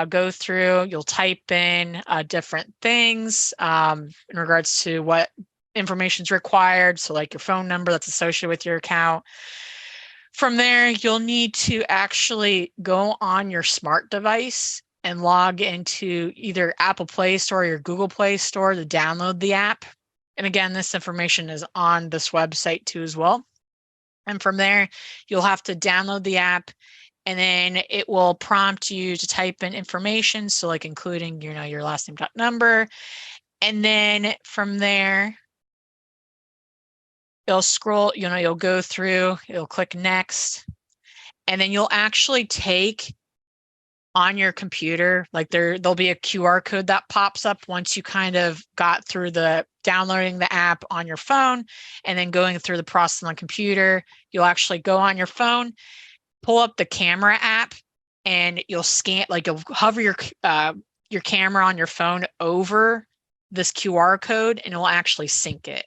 go through, you'll type in different things in regards to what information is required. So like your phone number that's associated with your account. From there, you'll need to actually go on your smart device and log into either Apple Play Store or your Google Play Store to download the app. And again, this information is on this website too as well. And from there, you'll have to download the app, and then it will prompt you to type in information. So like including, your last name .number. And then from there, it'll scroll, you'll go through, it'll click next. And then you'll actually take on your computer, like there'll be a QR code that pops up once you kind of got through the downloading the app on your phone and then going through the process on the computer. You'll actually go on your phone, pull up the camera app, and you'll scan, like you'll hover your camera on your phone over this QR code, and it will actually sync it.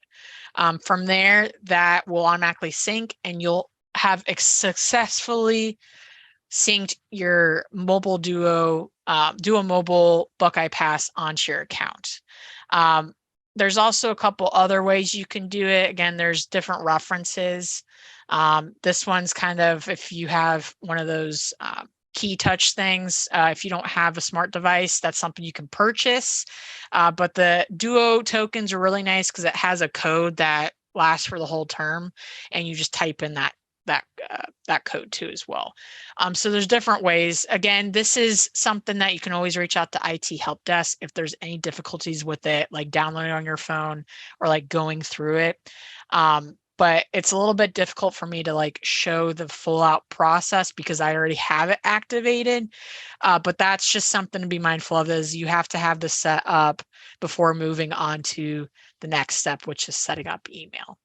From there, that will automatically sync, and you'll have successfully synced your mobile Duo Mobile Buckeye Pass onto your account. There's also a couple other ways you can do it. Again, there's different references. This one's kind of if you have one of those key touch things. If you don't have a smart device, that's something you can purchase. But the Duo tokens are really nice because it has a code that lasts for the whole term, and you just type in that code too as well. So there's different ways. Again, this is something that you can always reach out to IT help desk if there's any difficulties with it, like downloading on your phone or like going through it. But it's a little bit difficult for me to like show the full out process because I already have it activated. But that's just something to be mindful of, is you have to have this set up before moving on to the next step, which is setting up email.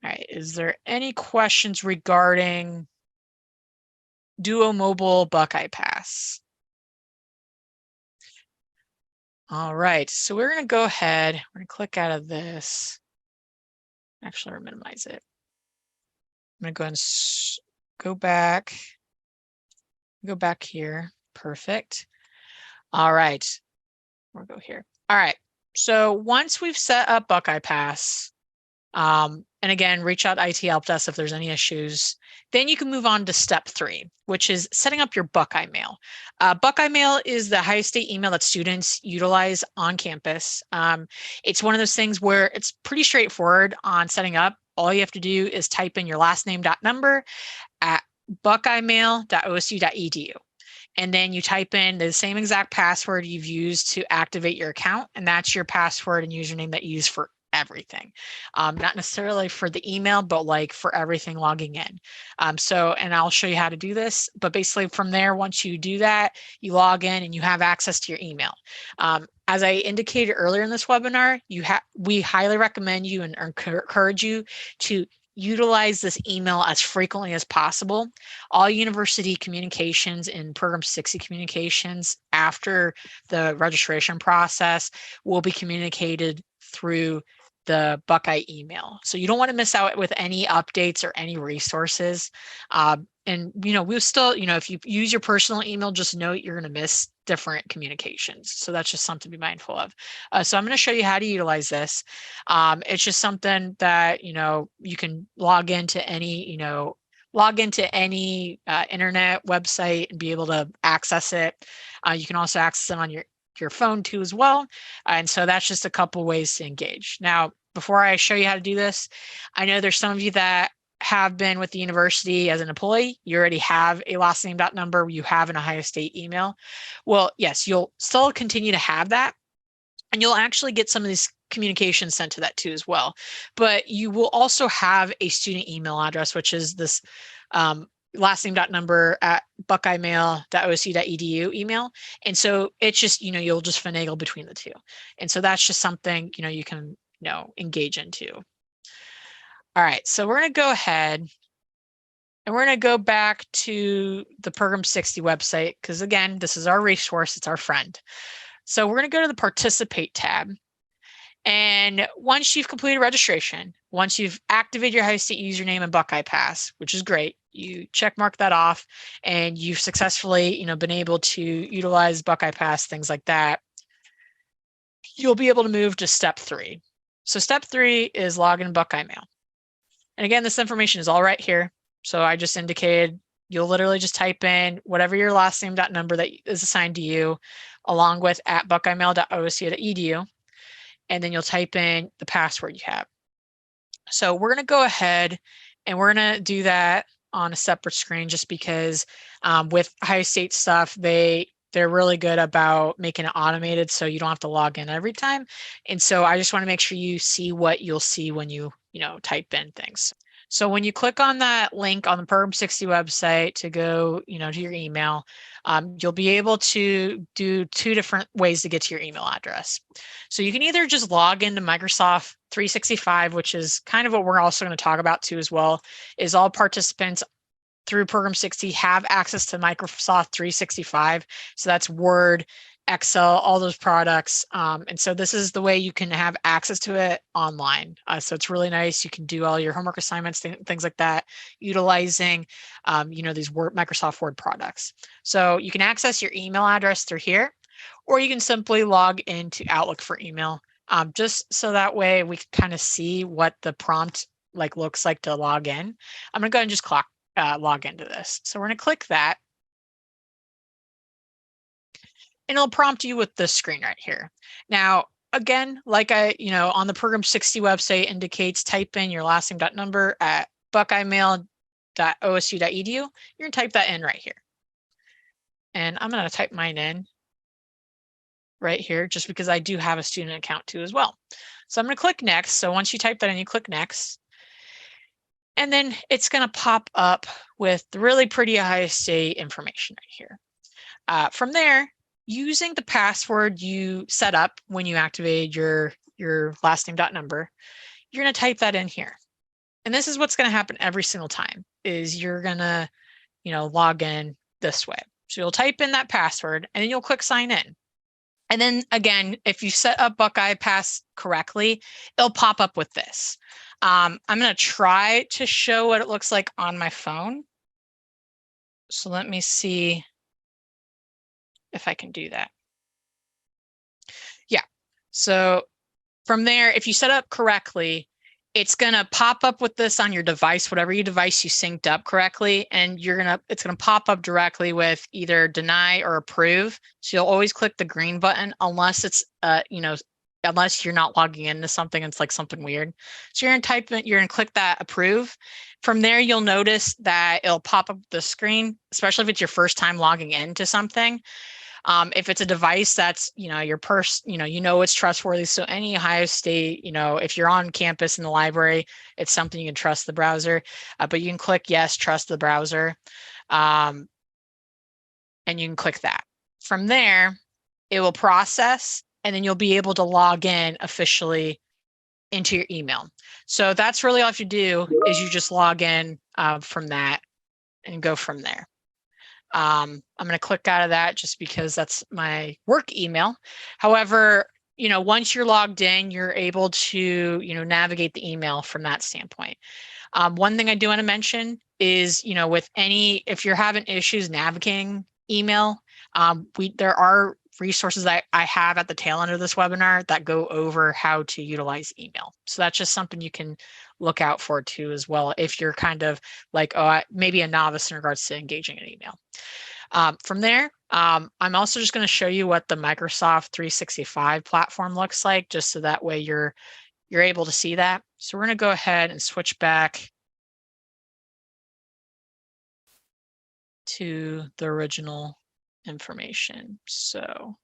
All right, is there any questions regarding Duo Mobile Buckeye Pass? All right, so we're going to go ahead, we're going to click out of this. Actually, I'll minimize it. I'm going to go ahead and go back here. Perfect. All right, we'll go here. All right, so once we've set up Buckeye Pass, and again, reach out to IT help desk if there's any issues. Then you can move on to step 3, which is setting up your Buckeye Mail. Buckeye Mail is the highest state email that students utilize on campus. It's one of those things where it's pretty straightforward on setting up. All you have to do is type in your last name .number at buckeyemail.osu.edu. And then you type in the same exact password you've used to activate your account, and that's your password and username that you use forever. everything, not necessarily for the email, but like for everything logging in. And I'll show you how to do this, but basically from there, once you do that, you log in and you have access to your email. As I indicated earlier in this webinar, we highly recommend you and encourage you to utilize this email as frequently as possible. All university communications in Program 60 communications after the registration process will be communicated through the Buckeye email. So you don't want to miss out with any updates or any resources. And, we'll still, if you use your personal email, just know you're going to miss different communications. So that's just something to be mindful of. So I'm going to show you how to utilize this. It's just something that, you can log into any internet website and be able to access it. You can also access it on your phone too as well. And so that's just a couple ways to engage. Now, before I show you how to do this, I know there's some of you that have been with the university as an employee. You already have a last name number. You have an Ohio State email. Well, yes, you'll still continue to have that. And you'll actually get some of these communications sent to that too as well. But you will also have a student email address, which is this last name number at buckeyemail.osu.edu email. And so it's just, you'll just finagle between the two. And so that's just something, you can, engage into. All right, so we're going to go ahead and we're going to go back to the Program 60 website, because again, this is our resource, it's our friend. So we're going to go to the Participate tab. And once you've completed registration, once you've activated your Ohio State username and Buckeye Pass, which is great, you check mark that off and you've successfully, been able to utilize Buckeye Pass, things like that, you'll be able to move to step 3. So step 3 is log in Buckeye Mail. And again, this information is all right here. So I just indicated you'll literally just type in whatever your last name number that is assigned to you, along with at buckeyemail.osu.edu. And then you'll type in the password you have. So we're going to go ahead and we're going to do that on a separate screen, just because with Ohio State stuff, they're really good about making it automated, so you don't have to log in every time. And so I just want to make sure you see what you'll see when you type in things. So when you click on that link on the Program 60 website to go, to your email, you'll be able to do 2 different ways to get to your email address. So you can either just log into Microsoft 365, which is kind of what we're also going to talk about too as well, is all participants through Program 60 have access to Microsoft 365. So that's Word, Excel, all those products. And so this is the way you can have access to it online. So it's really nice. You can do all your homework assignments, things like that, utilizing, these Microsoft Word products. So you can access your email address through here, or you can simply log into Outlook for email, just so that way we can kind of see what the prompt looks like to log in. I'm going to go ahead and just log into this. So we're going to click that. And it'll prompt you with this screen right here. Now, again, like on the Program 60 website indicates, type in your last name number at buckeyemail.osu.edu. You're going to type that in right here. And I'm going to type mine in right here, just because I do have a student account too as well. So I'm going to click next. So once you type that in, you click next. And then it's going to pop up with the really pretty Ohio State information right here. From there, using the password you set up when you activated your last name number, you're going to type that in here. And this is what's going to happen every single time, is you're going to, log in this way. So you'll type in that password and then you'll click sign in. And then again, if you set up Buckeye Pass correctly, it'll pop up with this. I'm going to try to show what it looks like on my phone. So let me see if I can do that. Yeah. So from there, if you set up correctly, it's going to pop up with this on your device, whatever your device you synced up correctly, and it's going to pop up directly with either deny or approve. So you'll always click the green button unless it's unless you're not logging into something, it's like something weird. So you're going to click that approve. From there, you'll notice that it'll pop up the screen, especially if it's your first time logging into something. If it's a device that's, your it's trustworthy. So any Ohio State, if you're on campus in the library, it's something you can trust the browser, but you can click yes, trust the browser. And you can click that. From there, it will process, and then you'll be able to log in officially into your email. So that's really all you have to do is you just log in from that and go from there. I'm going to click out of that just because that's my work email. However, once you're logged in, you're able to, navigate the email from that standpoint. One thing I do want to mention is, if you're having issues navigating email, there are resources that I have at the tail end of this webinar that go over how to utilize email. So that's just something you can look out for too as well, if you're kind of like, maybe a novice in regards to engaging in email. From there, I'm also just going to show you what the Microsoft 365 platform looks like, just so that way you're able to see that. So we're going to go ahead and switch back to the original information. So,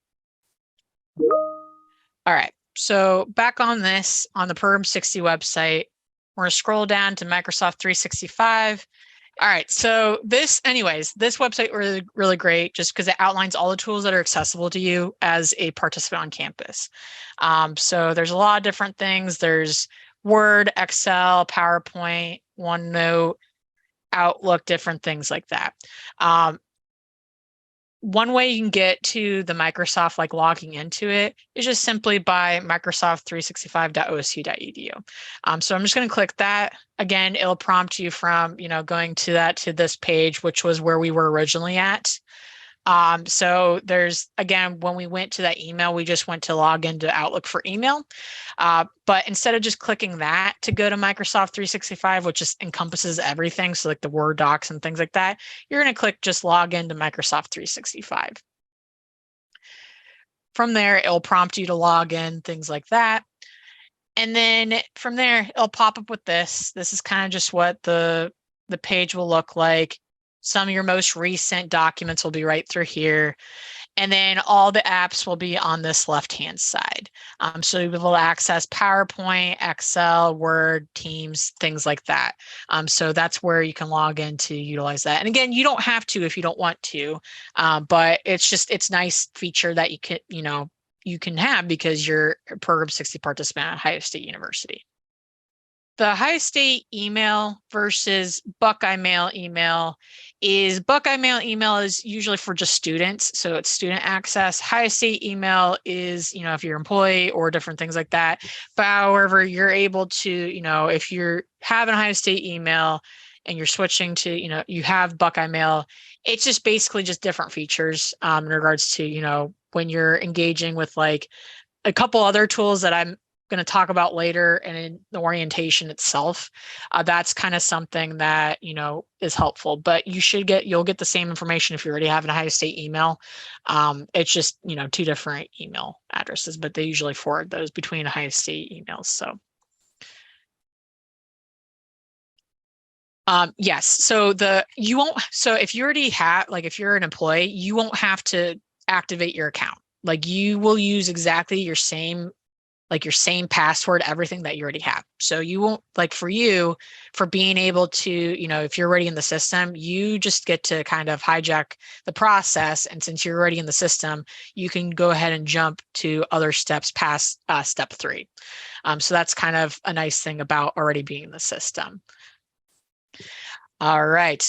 all right. So back on the Program 60 website, we're going to scroll down to Microsoft 365. All right. So this website really, really great just because it outlines all the tools that are accessible to you as a participant on campus. So there's a lot of different things. There's Word, Excel, PowerPoint, OneNote, Outlook, different things like that. One way you can get to the Microsoft, like logging into it, is just simply by microsoft365.osu.edu. So I'm just going to click that. Again, it'll prompt you from, going to this page, which was where we were originally at. So there's, again, when we went to that email, we just went to log into Outlook for email. But instead of just clicking that to go to Microsoft 365, which just encompasses everything, so like the Word docs and things like that, you're going to click just log into Microsoft 365. From there, it'll prompt you to log in, things like that. And then from there, it'll pop up with this. This is kind of just what the page will look like. Some of your most recent documents will be right through here. And then all the apps will be on this left-hand side. So you'll be able to access PowerPoint, Excel, Word, Teams, things like that. So that's where you can log in to utilize that. And again, you don't have to if you don't want to, but it's nice feature that you can have because you're a Program 60 participant at Ohio State University. The Ohio State email versus Buckeye Mail email is Buckeye Mail email is usually for just students. So it's student access. Ohio State email is, if you're an employee or different things like that. But however, you're able to, if you're having Ohio State email and you're switching to, you have Buckeye Mail, it's just basically just different features in regards to, when you're engaging with like a couple other tools that I'm going to talk about later and in the orientation itself. That's kind of something that, is helpful, but you'll get the same information if you already have an Ohio State email. It's just, two different email addresses, but they usually forward those between Ohio State emails. So yes. So if you already have, like, if you're an employee, you won't have to activate your account. Like you will use exactly your same password, everything that you already have. So you won't, like for being able to, if you're already in the system, you just get to kind of hijack the process. And since you're already in the system, you can go ahead and jump to other steps past step 3. So that's kind of a nice thing about already being in the system. All right.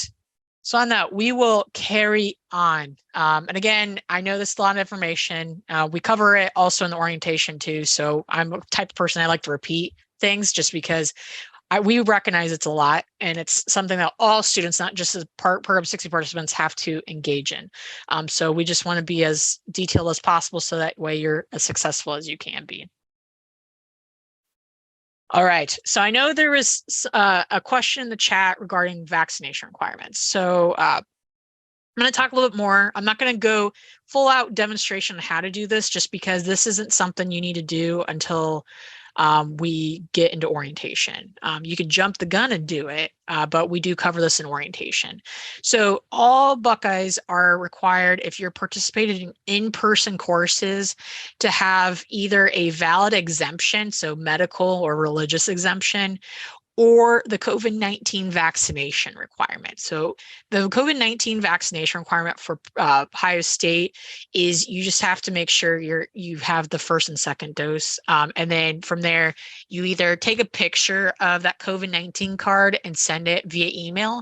So on that, we will carry on. And again, I know this is a lot of information. We cover it also in the orientation too. So I'm a type of person, I like to repeat things just because we recognize it's a lot and it's something that all students, not just as Program 60 participants, have to engage in. So we just want to be as detailed as possible so that way you're as successful as you can be. All right, so I know there was a question in the chat regarding vaccination requirements. So I'm going to talk a little bit more. I'm not going to go full out demonstration on how to do this just because this isn't something you need to do until we get into orientation. You can jump the gun and do it, but we do cover this in orientation. So all Buckeyes are required, if you're participating in in-person courses, to have either a valid exemption, so medical or religious exemption, or the COVID-19 vaccination requirement. So the COVID-19 vaccination requirement for Ohio State is you just have to make sure you have the first and second dose. And then from there, you either take a picture of that COVID-19 card and send it via email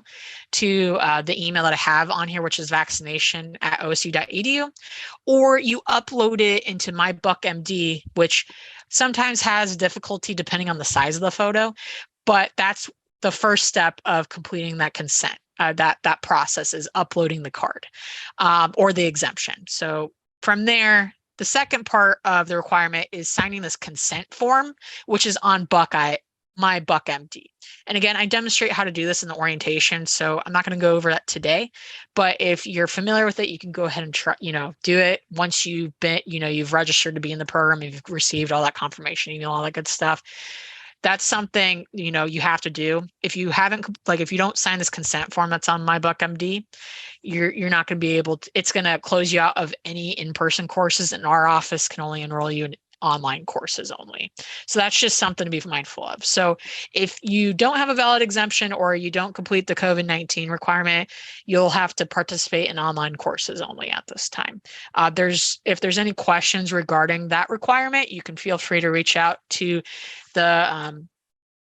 to the email that I have on here, which is vaccination@osu.edu, or you upload it into MyBuckMD, which sometimes has difficulty depending on the size of the photo. But that's the first step of completing that consent. That process is uploading the card or the exemption. So from there, the second part of the requirement is signing this consent form, which is on Buckeye, MyBuckMD. And again, I demonstrate how to do this in the orientation, so I'm not going to go over that today. But if you're familiar with it, you can go ahead and try, do it once you've been, you've registered to be in the program, you've received all that confirmation email, all that good stuff. That's something, you have to do. If you haven't, if you don't sign this consent form that's on MyBuckMD, you're not going to be able to, it's going to close you out of any in-person courses, and our office can only enroll you in online courses only. So that's just something to be mindful of. So if you don't have a valid exemption or you don't complete the COVID-19 requirement, you'll have to participate in online courses only at this time. If there's any questions regarding that requirement, you can feel free to reach out to the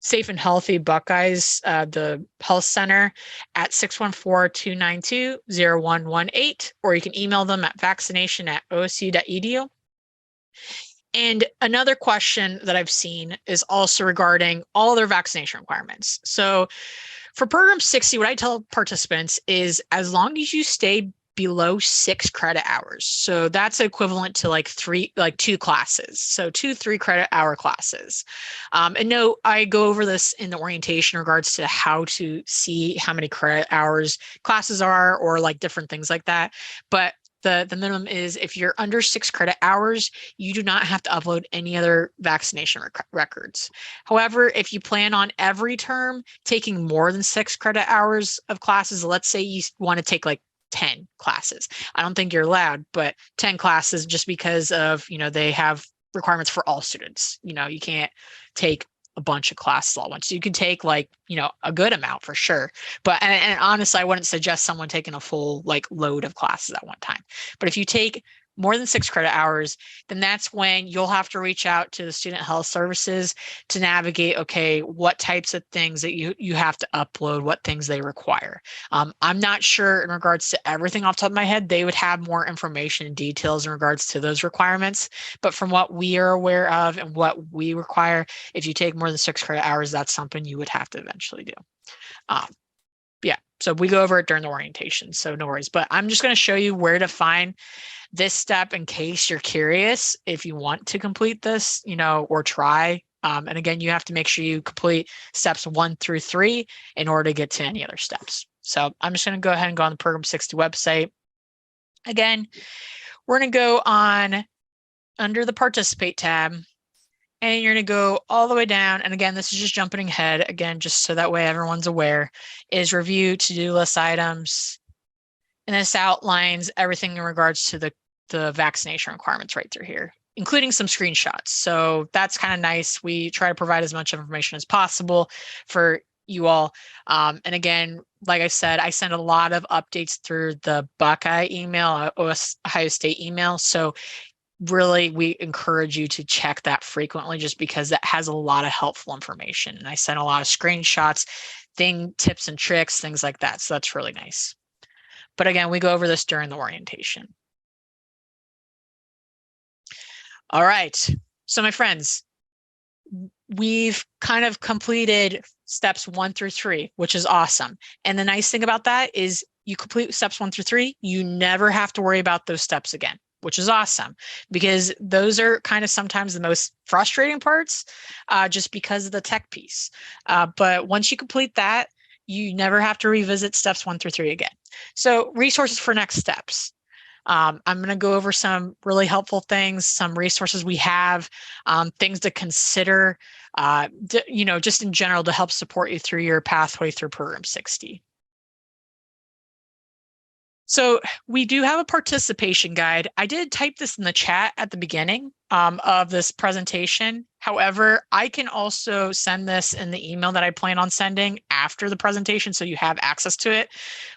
Safe and Healthy Buckeyes, the health center at 614-292-0118, or you can email them at vaccination@osu.edu. And another question that I've seen is also regarding all their vaccination requirements. So for Program 60, what I tell participants is as long as you stay below 6 credit hours. So that's equivalent to two classes. So 2 3-credit hour classes. And no, I go over this in the orientation in regards to how to see how many credit hours classes are, or different things like that. But the minimum is if you're under 6 credit hours, you do not have to upload any other vaccination records. However, if you plan on every term taking more than 6 credit hours of classes, let's say you want to take 10 classes. I don't think you're allowed, but 10 classes, just because of, they have requirements for all students. You can't take a bunch of classes all at once. You can take a good amount for sure. But, and honestly, I wouldn't suggest someone taking a full load of classes at one time. But if you take more than 6 credit hours, then that's when you'll have to reach out to the student health services to navigate, okay, what types of things that you have to upload, what things they require. I'm not sure in regards to everything off the top of my head. They would have more information and details in regards to those requirements. But from what we are aware of and what we require, if you take more than 6 credit hours, that's something you would have to eventually do. Yeah, so we go over it during the orientation, so no worries. But I'm just going to show you where to find this step in case you're curious if you want to complete this, or try. And again, you have to make sure you complete steps 1 through 3 in order to get to any other steps. So I'm just going to go ahead and go on the Program 60 website. Again, we're going to go on under the Participate tab, and you're going to go all the way down. And again, this is just jumping ahead, again, just so that way everyone's aware, is review to-do list items. And this outlines everything in regards to the vaccination requirements right through here, including some screenshots. So that's kind of nice. We try to provide as much information as possible for you all. And again, like I said, I send a lot of updates through the Buckeye email, Ohio State email. So really, we encourage you to check that frequently, just because that has a lot of helpful information. And I send a lot of screenshots, tips and tricks, things like that. So that's really nice. But again, we go over this during the orientation. All right. So my friends, we've kind of completed steps 1 through 3, which is awesome. And the nice thing about that is you complete steps 1 through 3, you never have to worry about those steps again, which is awesome, because those are kind of sometimes the most frustrating parts, just because of the tech piece. But once you complete that, you never have to revisit steps 1 through 3 again. So resources for next steps. I'm going to go over some really helpful things, some resources we have, things to consider, just in general to help support you through your pathway through Program 60. So we do have a participation guide. I did type this in the chat at the beginning of this presentation. However, I can also send this in the email that I plan on sending after the presentation so you have access to it.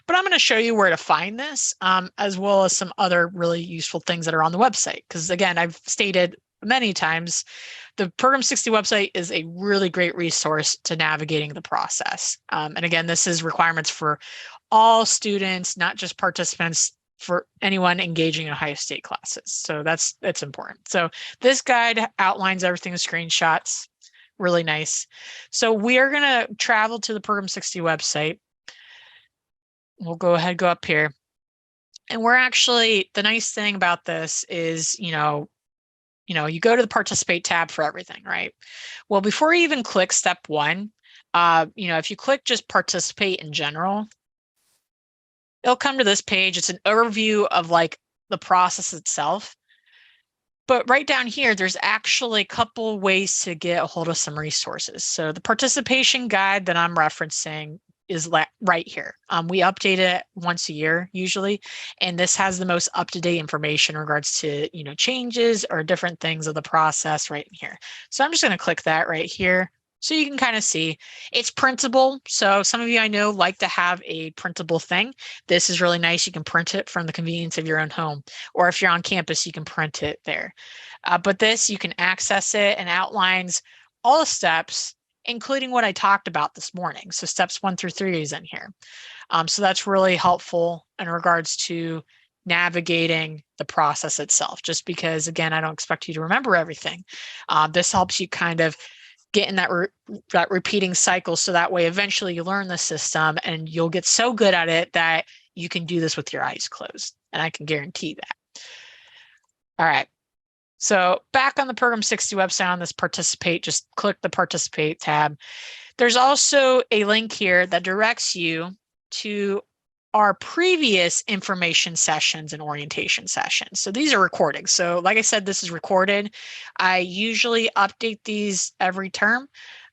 But I'm going to show you where to find this, as well as some other really useful things that are on the website. Because again, I've stated many times, the Program 60 website is a really great resource to navigating the process. And again, this is requirements for all students, not just participants, for anyone engaging in Ohio State classes. So that's important. So this guide outlines everything with screenshots, really nice. So we are going to travel to the Program 60 website. We'll go ahead, go up here. And we're actually, the nice thing about this is, you go to the participate tab for everything, right? Well, before you even click step 1, if you click just participate in general, it'll come to this page. It's an overview of like the process itself. But right down here, there's actually a couple ways to get a hold of some resources. So the participation guide that I'm referencing is right here. We update it once a year usually, and this has the most up-to-date information in regards to changes or different things of the process right in here. So I'm just going to click that right here. So you can kind of see it's printable. So some of you I know like to have a printable thing. This is really nice. You can print it from the convenience of your own home, or if you're on campus, you can print it there. But this, you can access it and outlines all the steps, including what I talked about this morning. So steps 1 through 3 is in here. So that's really helpful in regards to navigating the process itself, just because, again, I don't expect you to remember everything. This helps you kind of get in that repeating cycle, so that way eventually you learn the system and you'll get so good at it that you can do this with your eyes closed, and I can guarantee that. All right, so back on the Program 60 website on this participate, just click the participate tab. There's also a link here that directs you to our previous information sessions and orientation sessions. So these are recordings. So like I said, this is recorded. I usually update these every term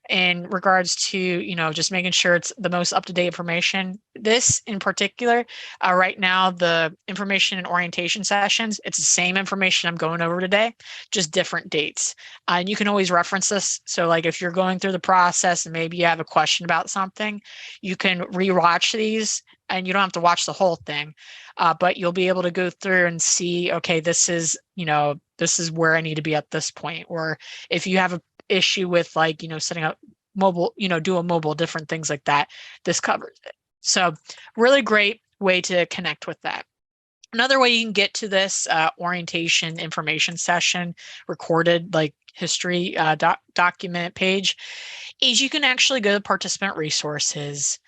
in regards to, just making sure it's the most up-to-date information. This in particular, right now, the information and orientation sessions, it's the same information I'm going over today, just different dates. And you can always reference this. So like if you're going through the process and maybe you have a question about something, you can rewatch these, and you don't have to watch the whole thing, but you'll be able to go through and see, okay, this is where I need to be at this point. Or if you have a issue with setting up mobile, do a mobile, different things like that, this covers it. So really great way to connect with that. Another way you can get to this orientation information session recorded like history document page is you can actually go to participant resources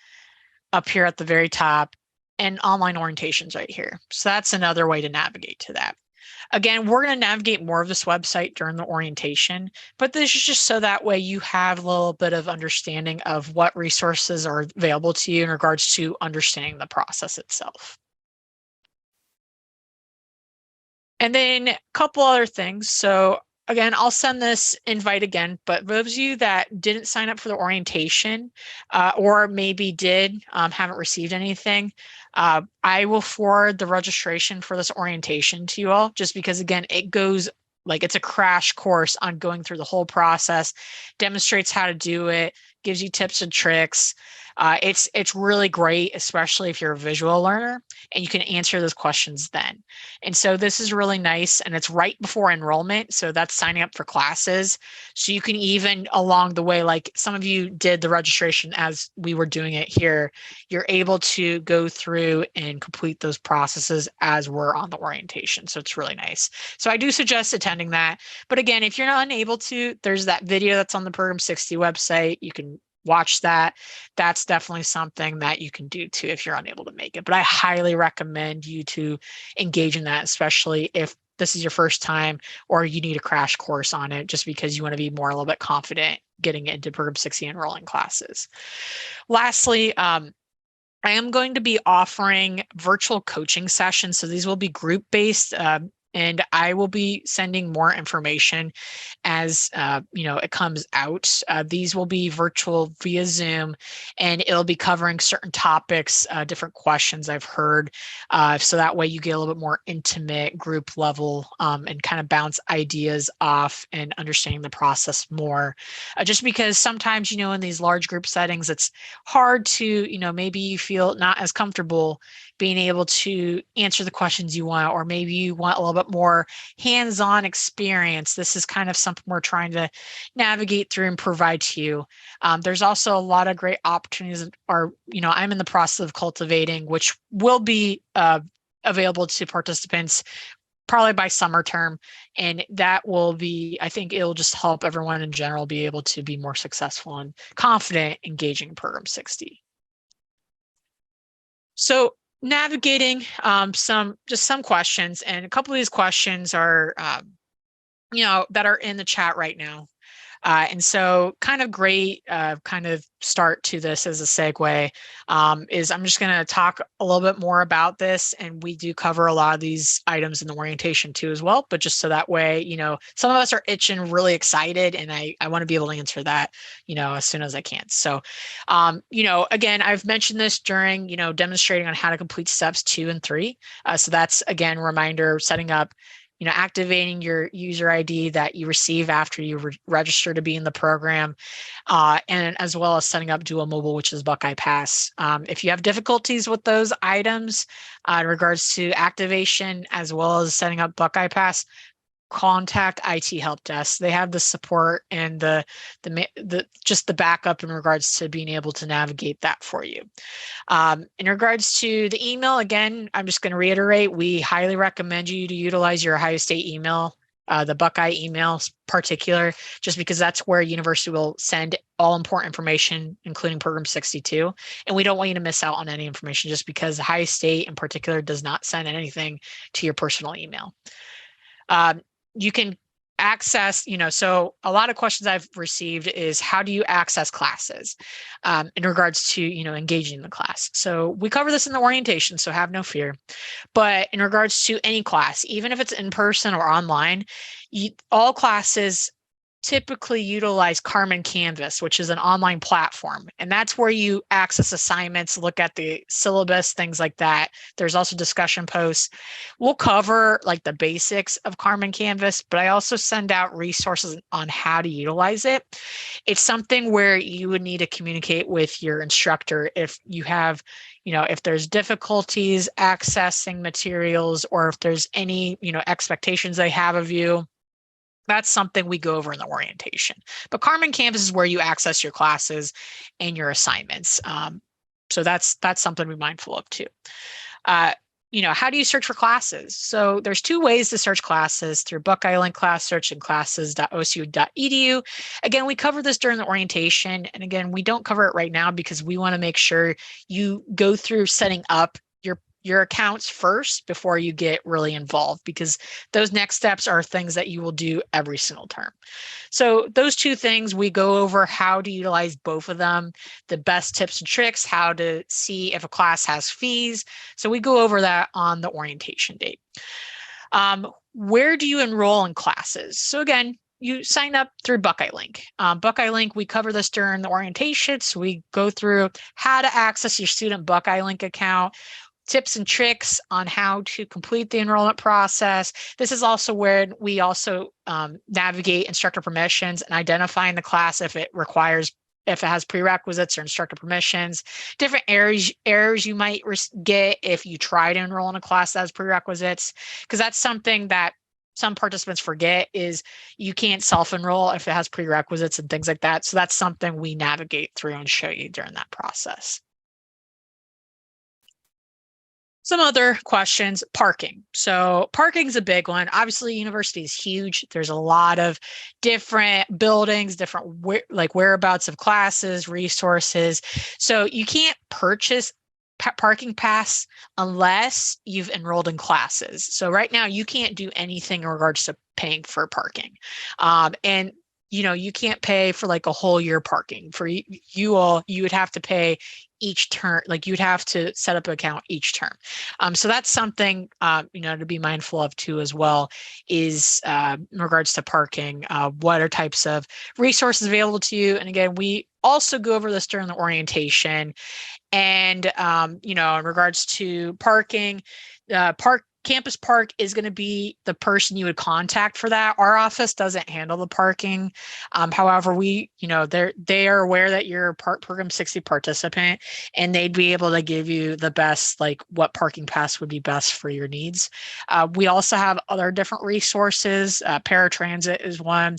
up here at the very top and online orientations right here. So that's another way to navigate to that. Again, we're going to navigate more of this website during the orientation, but this is just so that way you have a little bit of understanding of what resources are available to you in regards to understanding the process itself. And then a couple other things. So again, I'll send this invite again, but those of you that didn't sign up for the orientation or maybe did, haven't received anything, I will forward the registration for this orientation to you all, just because, again, it goes like it's a crash course on going through the whole process, demonstrates how to do it, gives you tips and tricks. It's really great, especially if you're a visual learner and you can answer those questions then. And so this is really nice, and it's right before enrollment. So that's signing up for classes. So you can even along the way, like some of you did the registration as we were doing it here, you're able to go through and complete those processes as we're on the orientation. So it's really nice. So I do suggest attending that. But again, if you're not unable to, there's that video that's on the Program 60 website. You can watch that. That's definitely something that you can do too if you're unable to make it. But I highly recommend you to engage in that, especially if this is your first time or you need a crash course on it, just because you want to be a little bit confident getting into Program 60 enrolling classes. Lastly, I am going to be offering virtual coaching sessions. So these will be group-based, and I will be sending more information as it comes out. These will be virtual via Zoom, and it'll be covering certain topics, different questions I've heard. So that way you get a little bit more intimate group level, and kind of bounce ideas off and understanding the process more. Just because sometimes, in these large group settings, it's hard to, maybe you feel not as comfortable being able to answer the questions you want, or maybe you want a little bit more hands-on experience. This is kind of something we're trying to navigate through and provide to you. There's also a lot of great opportunities I'm in the process of cultivating, which will be available to participants probably by summer term. And that will be, I think it'll just help everyone in general be able to be more successful and confident engaging in Program 60. So navigating some questions, and a couple of these questions are that are in the chat right now. And so kind of great kind of start to this as a segue is I'm just going to talk a little bit more about this, and we do cover a lot of these items in the orientation too as well, but just so that way, some of us are itching, really excited, and I want to be able to answer that, as soon as I can. So, again, I've mentioned this during, demonstrating on how to complete steps 2 and 3. So that's, again, reminder, setting up, activating your user ID that you receive after you register to be in the program, and as well as setting up Duo Mobile, which is Buckeye Pass. If you have difficulties with those items in regards to activation, as well as setting up Buckeye Pass, contact IT help desk. They have the support and the just the backup in regards to being able to navigate that for you. In regards to the email, again, I'm just going to reiterate, we highly recommend you to utilize your Ohio State email, the Buckeye email particular, just because that's where university will send all important information, including Program 62. And we don't want you to miss out on any information just because Ohio State in particular does not send anything to your personal email. You can access, so a lot of questions I've received is how do you access classes in regards to, engaging in the class. So we cover this in the orientation, so have no fear. But in regards to any class, even if it's in person or online, all classes typically utilize Carmen Canvas, which is an online platform. And that's where you access assignments, look at the syllabus, things like that. There's also discussion posts. We'll cover like the basics of Carmen Canvas, but I also send out resources on how to utilize it. It's something where you would need to communicate with your instructor if you have, if there's difficulties accessing materials, or if there's any, expectations they have of you. That's something we go over in the orientation. But Carmen Canvas is where you access your classes and your assignments. So that's something to be mindful of too. How do you search for classes? So there's 2 ways to search classes: through Buckeye Link Class Search and classes.osu.edu. Again, we cover this during the orientation. And again, we don't cover it right now because we want to make sure you go through setting up your accounts first before you get really involved, because those next steps are things that you will do every single term. So those 2 things, we go over how to utilize both of them, the best tips and tricks, how to see if a class has fees. So we go over that on the orientation date. Where do you enroll in classes? So again, you sign up through Buckeye Link. Buckeye Link, we cover this during the orientation. So we go through how to access your student Buckeye Link account, tips and tricks on how to complete the enrollment process. This is also where we also navigate instructor permissions and identifying the class if it has prerequisites or instructor permissions, different errors you might get if you try to enroll in a class that has prerequisites, because that's something that some participants forget, is you can't self-enroll if it has prerequisites and things like that. So that's something we navigate through and show you during that process. Some other questions, parking. So parking is a big one. Obviously, university is huge. There's a lot of different buildings, different whereabouts of classes, resources. So you can't purchase parking pass unless you've enrolled in classes. So right now you can't do anything in regards to paying for parking. And you can't pay for like a whole year parking for you all. You would have to pay each term, like you'd have to set up an account each term. So that's something, to be mindful of too, as well, is in regards to parking, what are types of resources available to you. And again, we also go over this during the orientation. And, in regards to parking, Campus Park is going to be the person you would contact for that. Our office doesn't handle the parking. However, they are aware that you're a Program 60 participant, and they'd be able to give you the best, like what parking pass would be best for your needs. We also have other different resources. Paratransit is one.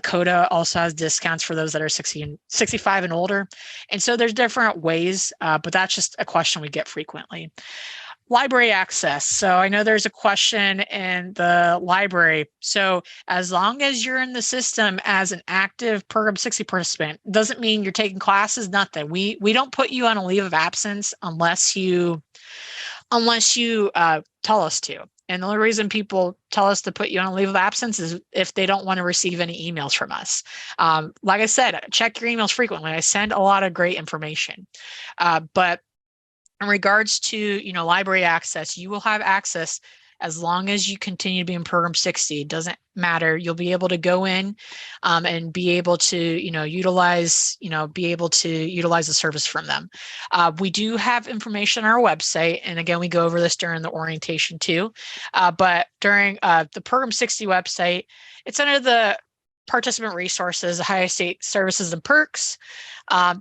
CODA also has discounts for those that are 65 and older. And so there's different ways, but that's just a question we get frequently. Library access. So I know there's a question in the library. So as long as you're in the system as an active Program 60 participant, doesn't mean you're taking classes, nothing. We don't put you on a leave of absence unless you tell us to. And the only reason people tell us to put you on a leave of absence is if they don't want to receive any emails from us. Like I said, check your emails frequently. I send a lot of great information. But in regards to, library access, you will have access as long as you continue to be in Program 60. It doesn't matter. You'll be able to go in and be able to, utilize the service from them. We do have information on our website. And again, we go over this during the orientation too. But during the Program 60 website, it's under the participant resources, Ohio State services and perks.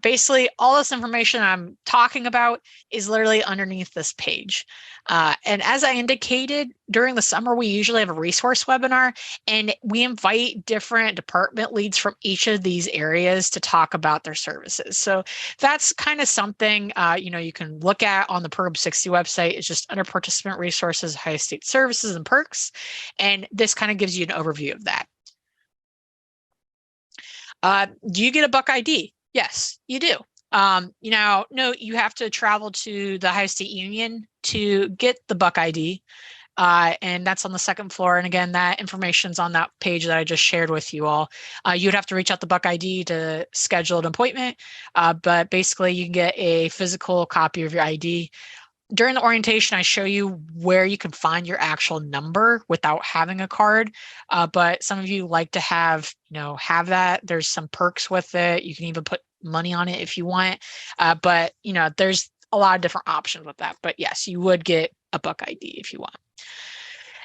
Basically, all this information I'm talking about is literally underneath this page. And as I indicated, during the summer, we usually have a resource webinar, and we invite different department leads from each of these areas to talk about their services. So that's kind of something, you can look at on the Program 60 website. It's just under participant resources, Ohio State services and perks. And this kind of gives you an overview of that. Do you get a Buck ID? Yes, you do. No, you have to travel to the Ohio State Union to get the Buck ID. And that's on the second floor. And again, that information's on that page that I just shared with you all. You'd have to reach out to Buck ID to schedule an appointment. But basically, you can get a physical copy of your ID. During the orientation, I show you where you can find your actual number without having a card. But some of you like to have that. There's some perks with it. You can even put money on it if you want. But there's a lot of different options with that. But yes, you would get a Buck ID if you want.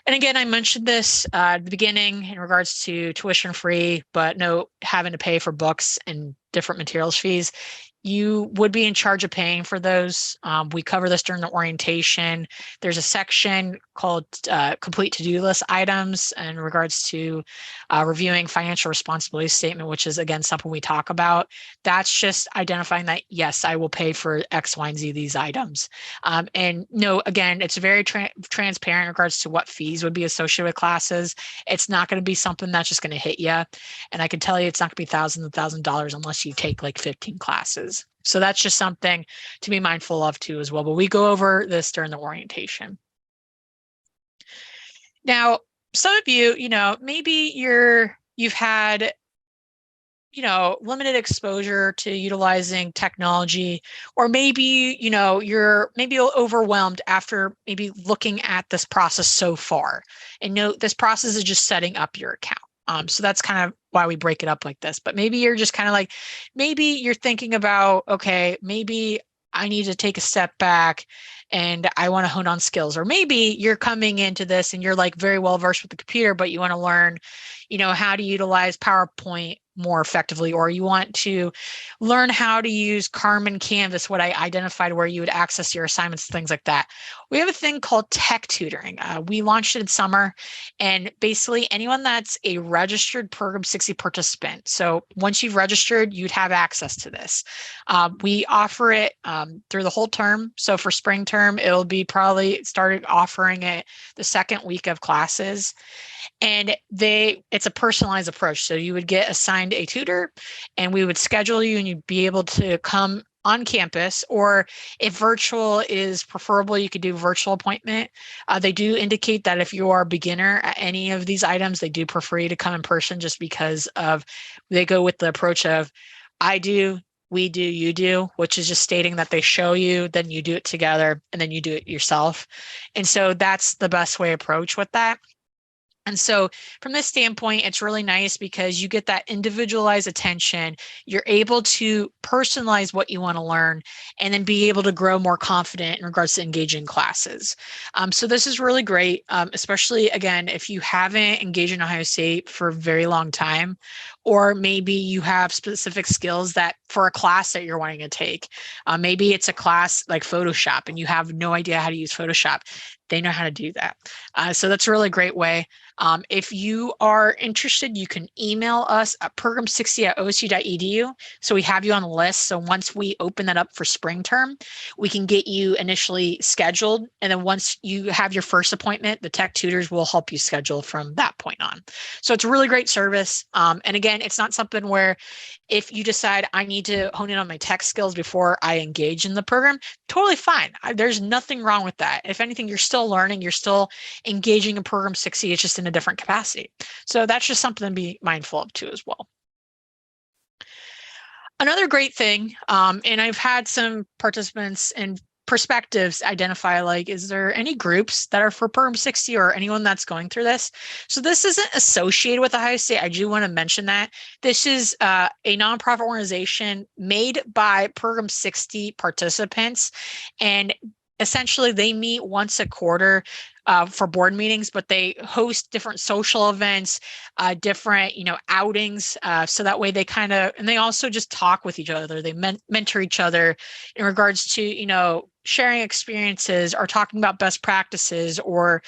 And again, I mentioned this at the beginning in regards to tuition free, but no having to pay for books and different materials fees. You would be in charge of paying for those. We cover this during the orientation. There's a section called complete to-do list items in regards to reviewing financial responsibility statement, which is, again, something we talk about. That's just identifying that, yes, I will pay for X, Y, and Z, these items. And no, again, it's very transparent in regards to what fees would be associated with classes. It's not going to be something that's just going to hit you. And I can tell you it's not going to be thousands and thousands of dollars unless you take like 15 classes. So that's just something to be mindful of too as well. But we go over this during the orientation. Now, some of you, maybe you've had, limited exposure to utilizing technology, or maybe, you're maybe overwhelmed after maybe looking at this process so far. And this process is just setting up your account. So that's kind of why we break it up like this. But maybe you're just kind of like, maybe you're thinking about, okay, maybe I need to take a step back and I want to hone on skills. Or maybe you're coming into this and you're like very well versed with the computer, but you want to learn, how to utilize PowerPoint more effectively, or you want to learn how to use Carmen Canvas, what I identified where you would access your assignments, things like that. We have a thing called tech tutoring. We launched it in summer, and basically anyone that's a registered Program 60 participant. So once you've registered, you'd have access to this. We offer it through the whole term. So for spring term, it'll be probably started offering it the second week of classes. And it's a personalized approach. So you would get assigned a tutor, and we would schedule you, and you'd be able to come on campus, or if virtual is preferable, you could do virtual appointment. They do indicate that if you are a beginner at any of these items, they do prefer you to come in person, just because of they go with the approach of I do, we do, you do, which is just stating that they show you, then you do it together, and then you do it yourself. And so that's the best way to approach with that. And so from this standpoint, it's really nice because you get that individualized attention. You're able to personalize what you want to learn and then be able to grow more confident in regards to engaging classes. So this is really great, especially, again, if you haven't engaged in Ohio State for a very long time, or maybe you have specific skills that for a class that you're wanting to take. Maybe it's a class like Photoshop and you have no idea how to use Photoshop. They know how to do that. So that's a really great way. If you are interested, you can email us at program60@osu.edu. So we have you on the list. So once we open that up for spring term, we can get you initially scheduled. And then once you have your first appointment, the tech tutors will help you schedule from that point on. So it's a really great service. And again, it's not something where if you decide I need to hone in on my tech skills before I engage in the program, totally fine. There's nothing wrong with that. If anything, you're still learning, you're still engaging in Program 60, it's just in a different capacity. So that's just something to be mindful of too as well. Another great thing, and I've had some participants and perspectives identify, like, is there any groups that are for Program 60 or anyone that's going through this? So this isn't associated with Ohio State. I do want to mention that. This is a nonprofit organization made by Program 60 participants, and essentially they meet once a quarter for board meetings, but they host different social events, different, outings. So that way they and they also just talk with each other. They mentor each other in regards to, sharing experiences or talking about best practices, or,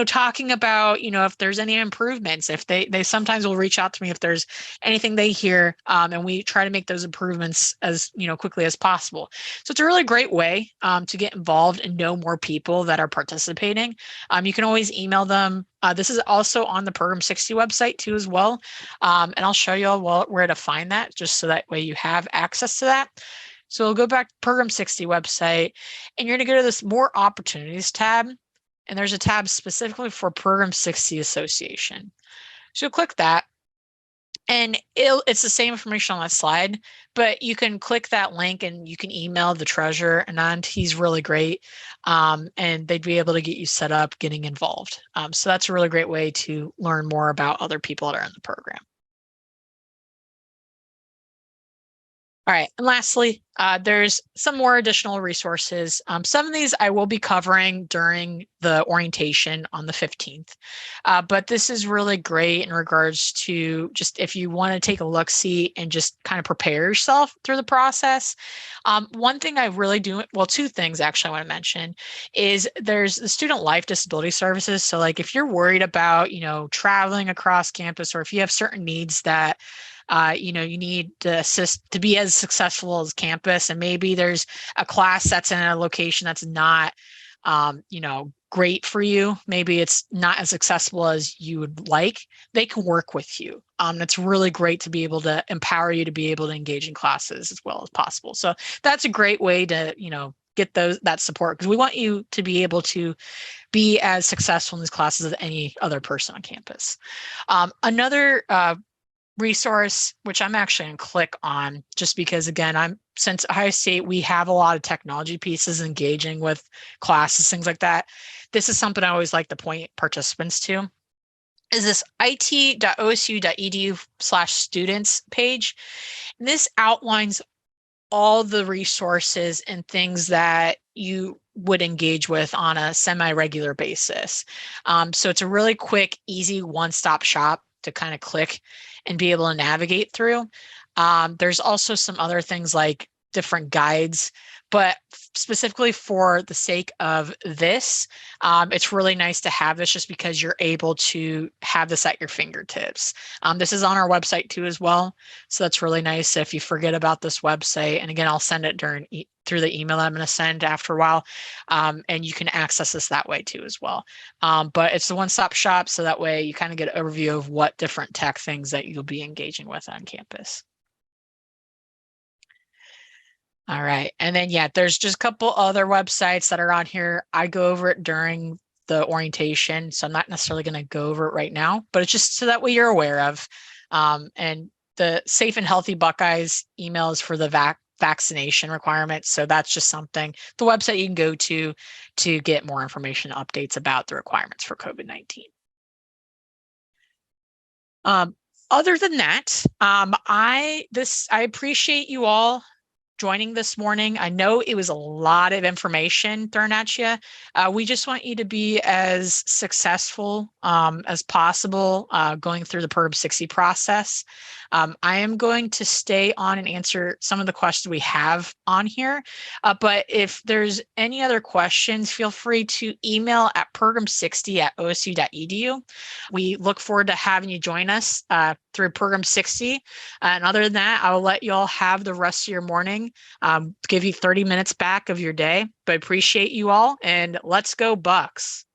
talking about, if there's any improvements. If they sometimes will reach out to me if there's anything they hear, and we try to make those improvements as, quickly as possible. So it's a really great way to get involved and know more people that are participating. You can always email them. This is also on the Program 60 website too as well. And I'll show you all where to find that, just so that way you have access to that. So we'll go back to Program 60 website, and you're going to go to this More Opportunities tab. And there's a tab specifically for Program 60 Association. So you'll click that. And it's the same information on that slide, but you can click that link and you can email the treasurer, and he's really great. And they'd be able to get you set up getting involved. So that's a really great way to learn more about other people that are in the program. All right, and lastly, there's some more additional resources. Some of these I will be covering during the orientation on the 15th, but this is really great in regards to just if you want to take a look-see and just kind of prepare yourself through the process. One thing I really do, well, two things actually I want to mention is there's the Student Life Disability Services. So like if you're worried about, traveling across campus, or if you have certain needs that you need to assist to be as successful as campus, and maybe there's a class that's in a location that's not, great for you. Maybe it's not as accessible as you would like. They can work with you. It's really great to be able to empower you to be able to engage in classes as well as possible. So that's a great way to, get that support, because we want you to be able to be as successful in these classes as any other person on campus. Another resource, which I'm actually going to click on, just because, again, since Ohio State, we have a lot of technology pieces engaging with classes, things like that. This is something I always like to point participants to, is this it.osu.edu/students page. And this outlines all the resources and things that you would engage with on a semi-regular basis. So it's a really quick, easy one-stop shop to kind of click and be able to navigate through. There's also some other things like different guides, but specifically for the sake of this, it's really nice to have this just because you're able to have this at your fingertips. This is on our website too as well. So that's really nice if you forget about this website. And again, I'll send it through the email I'm going to send after a while. And you can access this that way too as well. But it's the one-stop shop. So that way you kind of get an overview of what different tech things that you'll be engaging with on campus. All right. And then, yeah, there's just a couple other websites that are on here. I go over it during the orientation, so I'm not necessarily going to go over it right now, but it's just so that way you're aware of. And the Safe and Healthy Buckeyes email is for the vaccination requirements. So that's just something, the website you can go to get more information, updates about the requirements for COVID-19. Other than that, I appreciate you all joining this morning. I know it was a lot of information thrown at you. We just want you to be as successful as possible going through the Program 60 process. I am going to stay on and answer some of the questions we have on here, but if there's any other questions, feel free to email at program60@osu.edu. We look forward to having you join us through Program 60. And other than that, I'll let you all have the rest of your morning, give you 30 minutes back of your day, but appreciate you all, and let's go Bucks.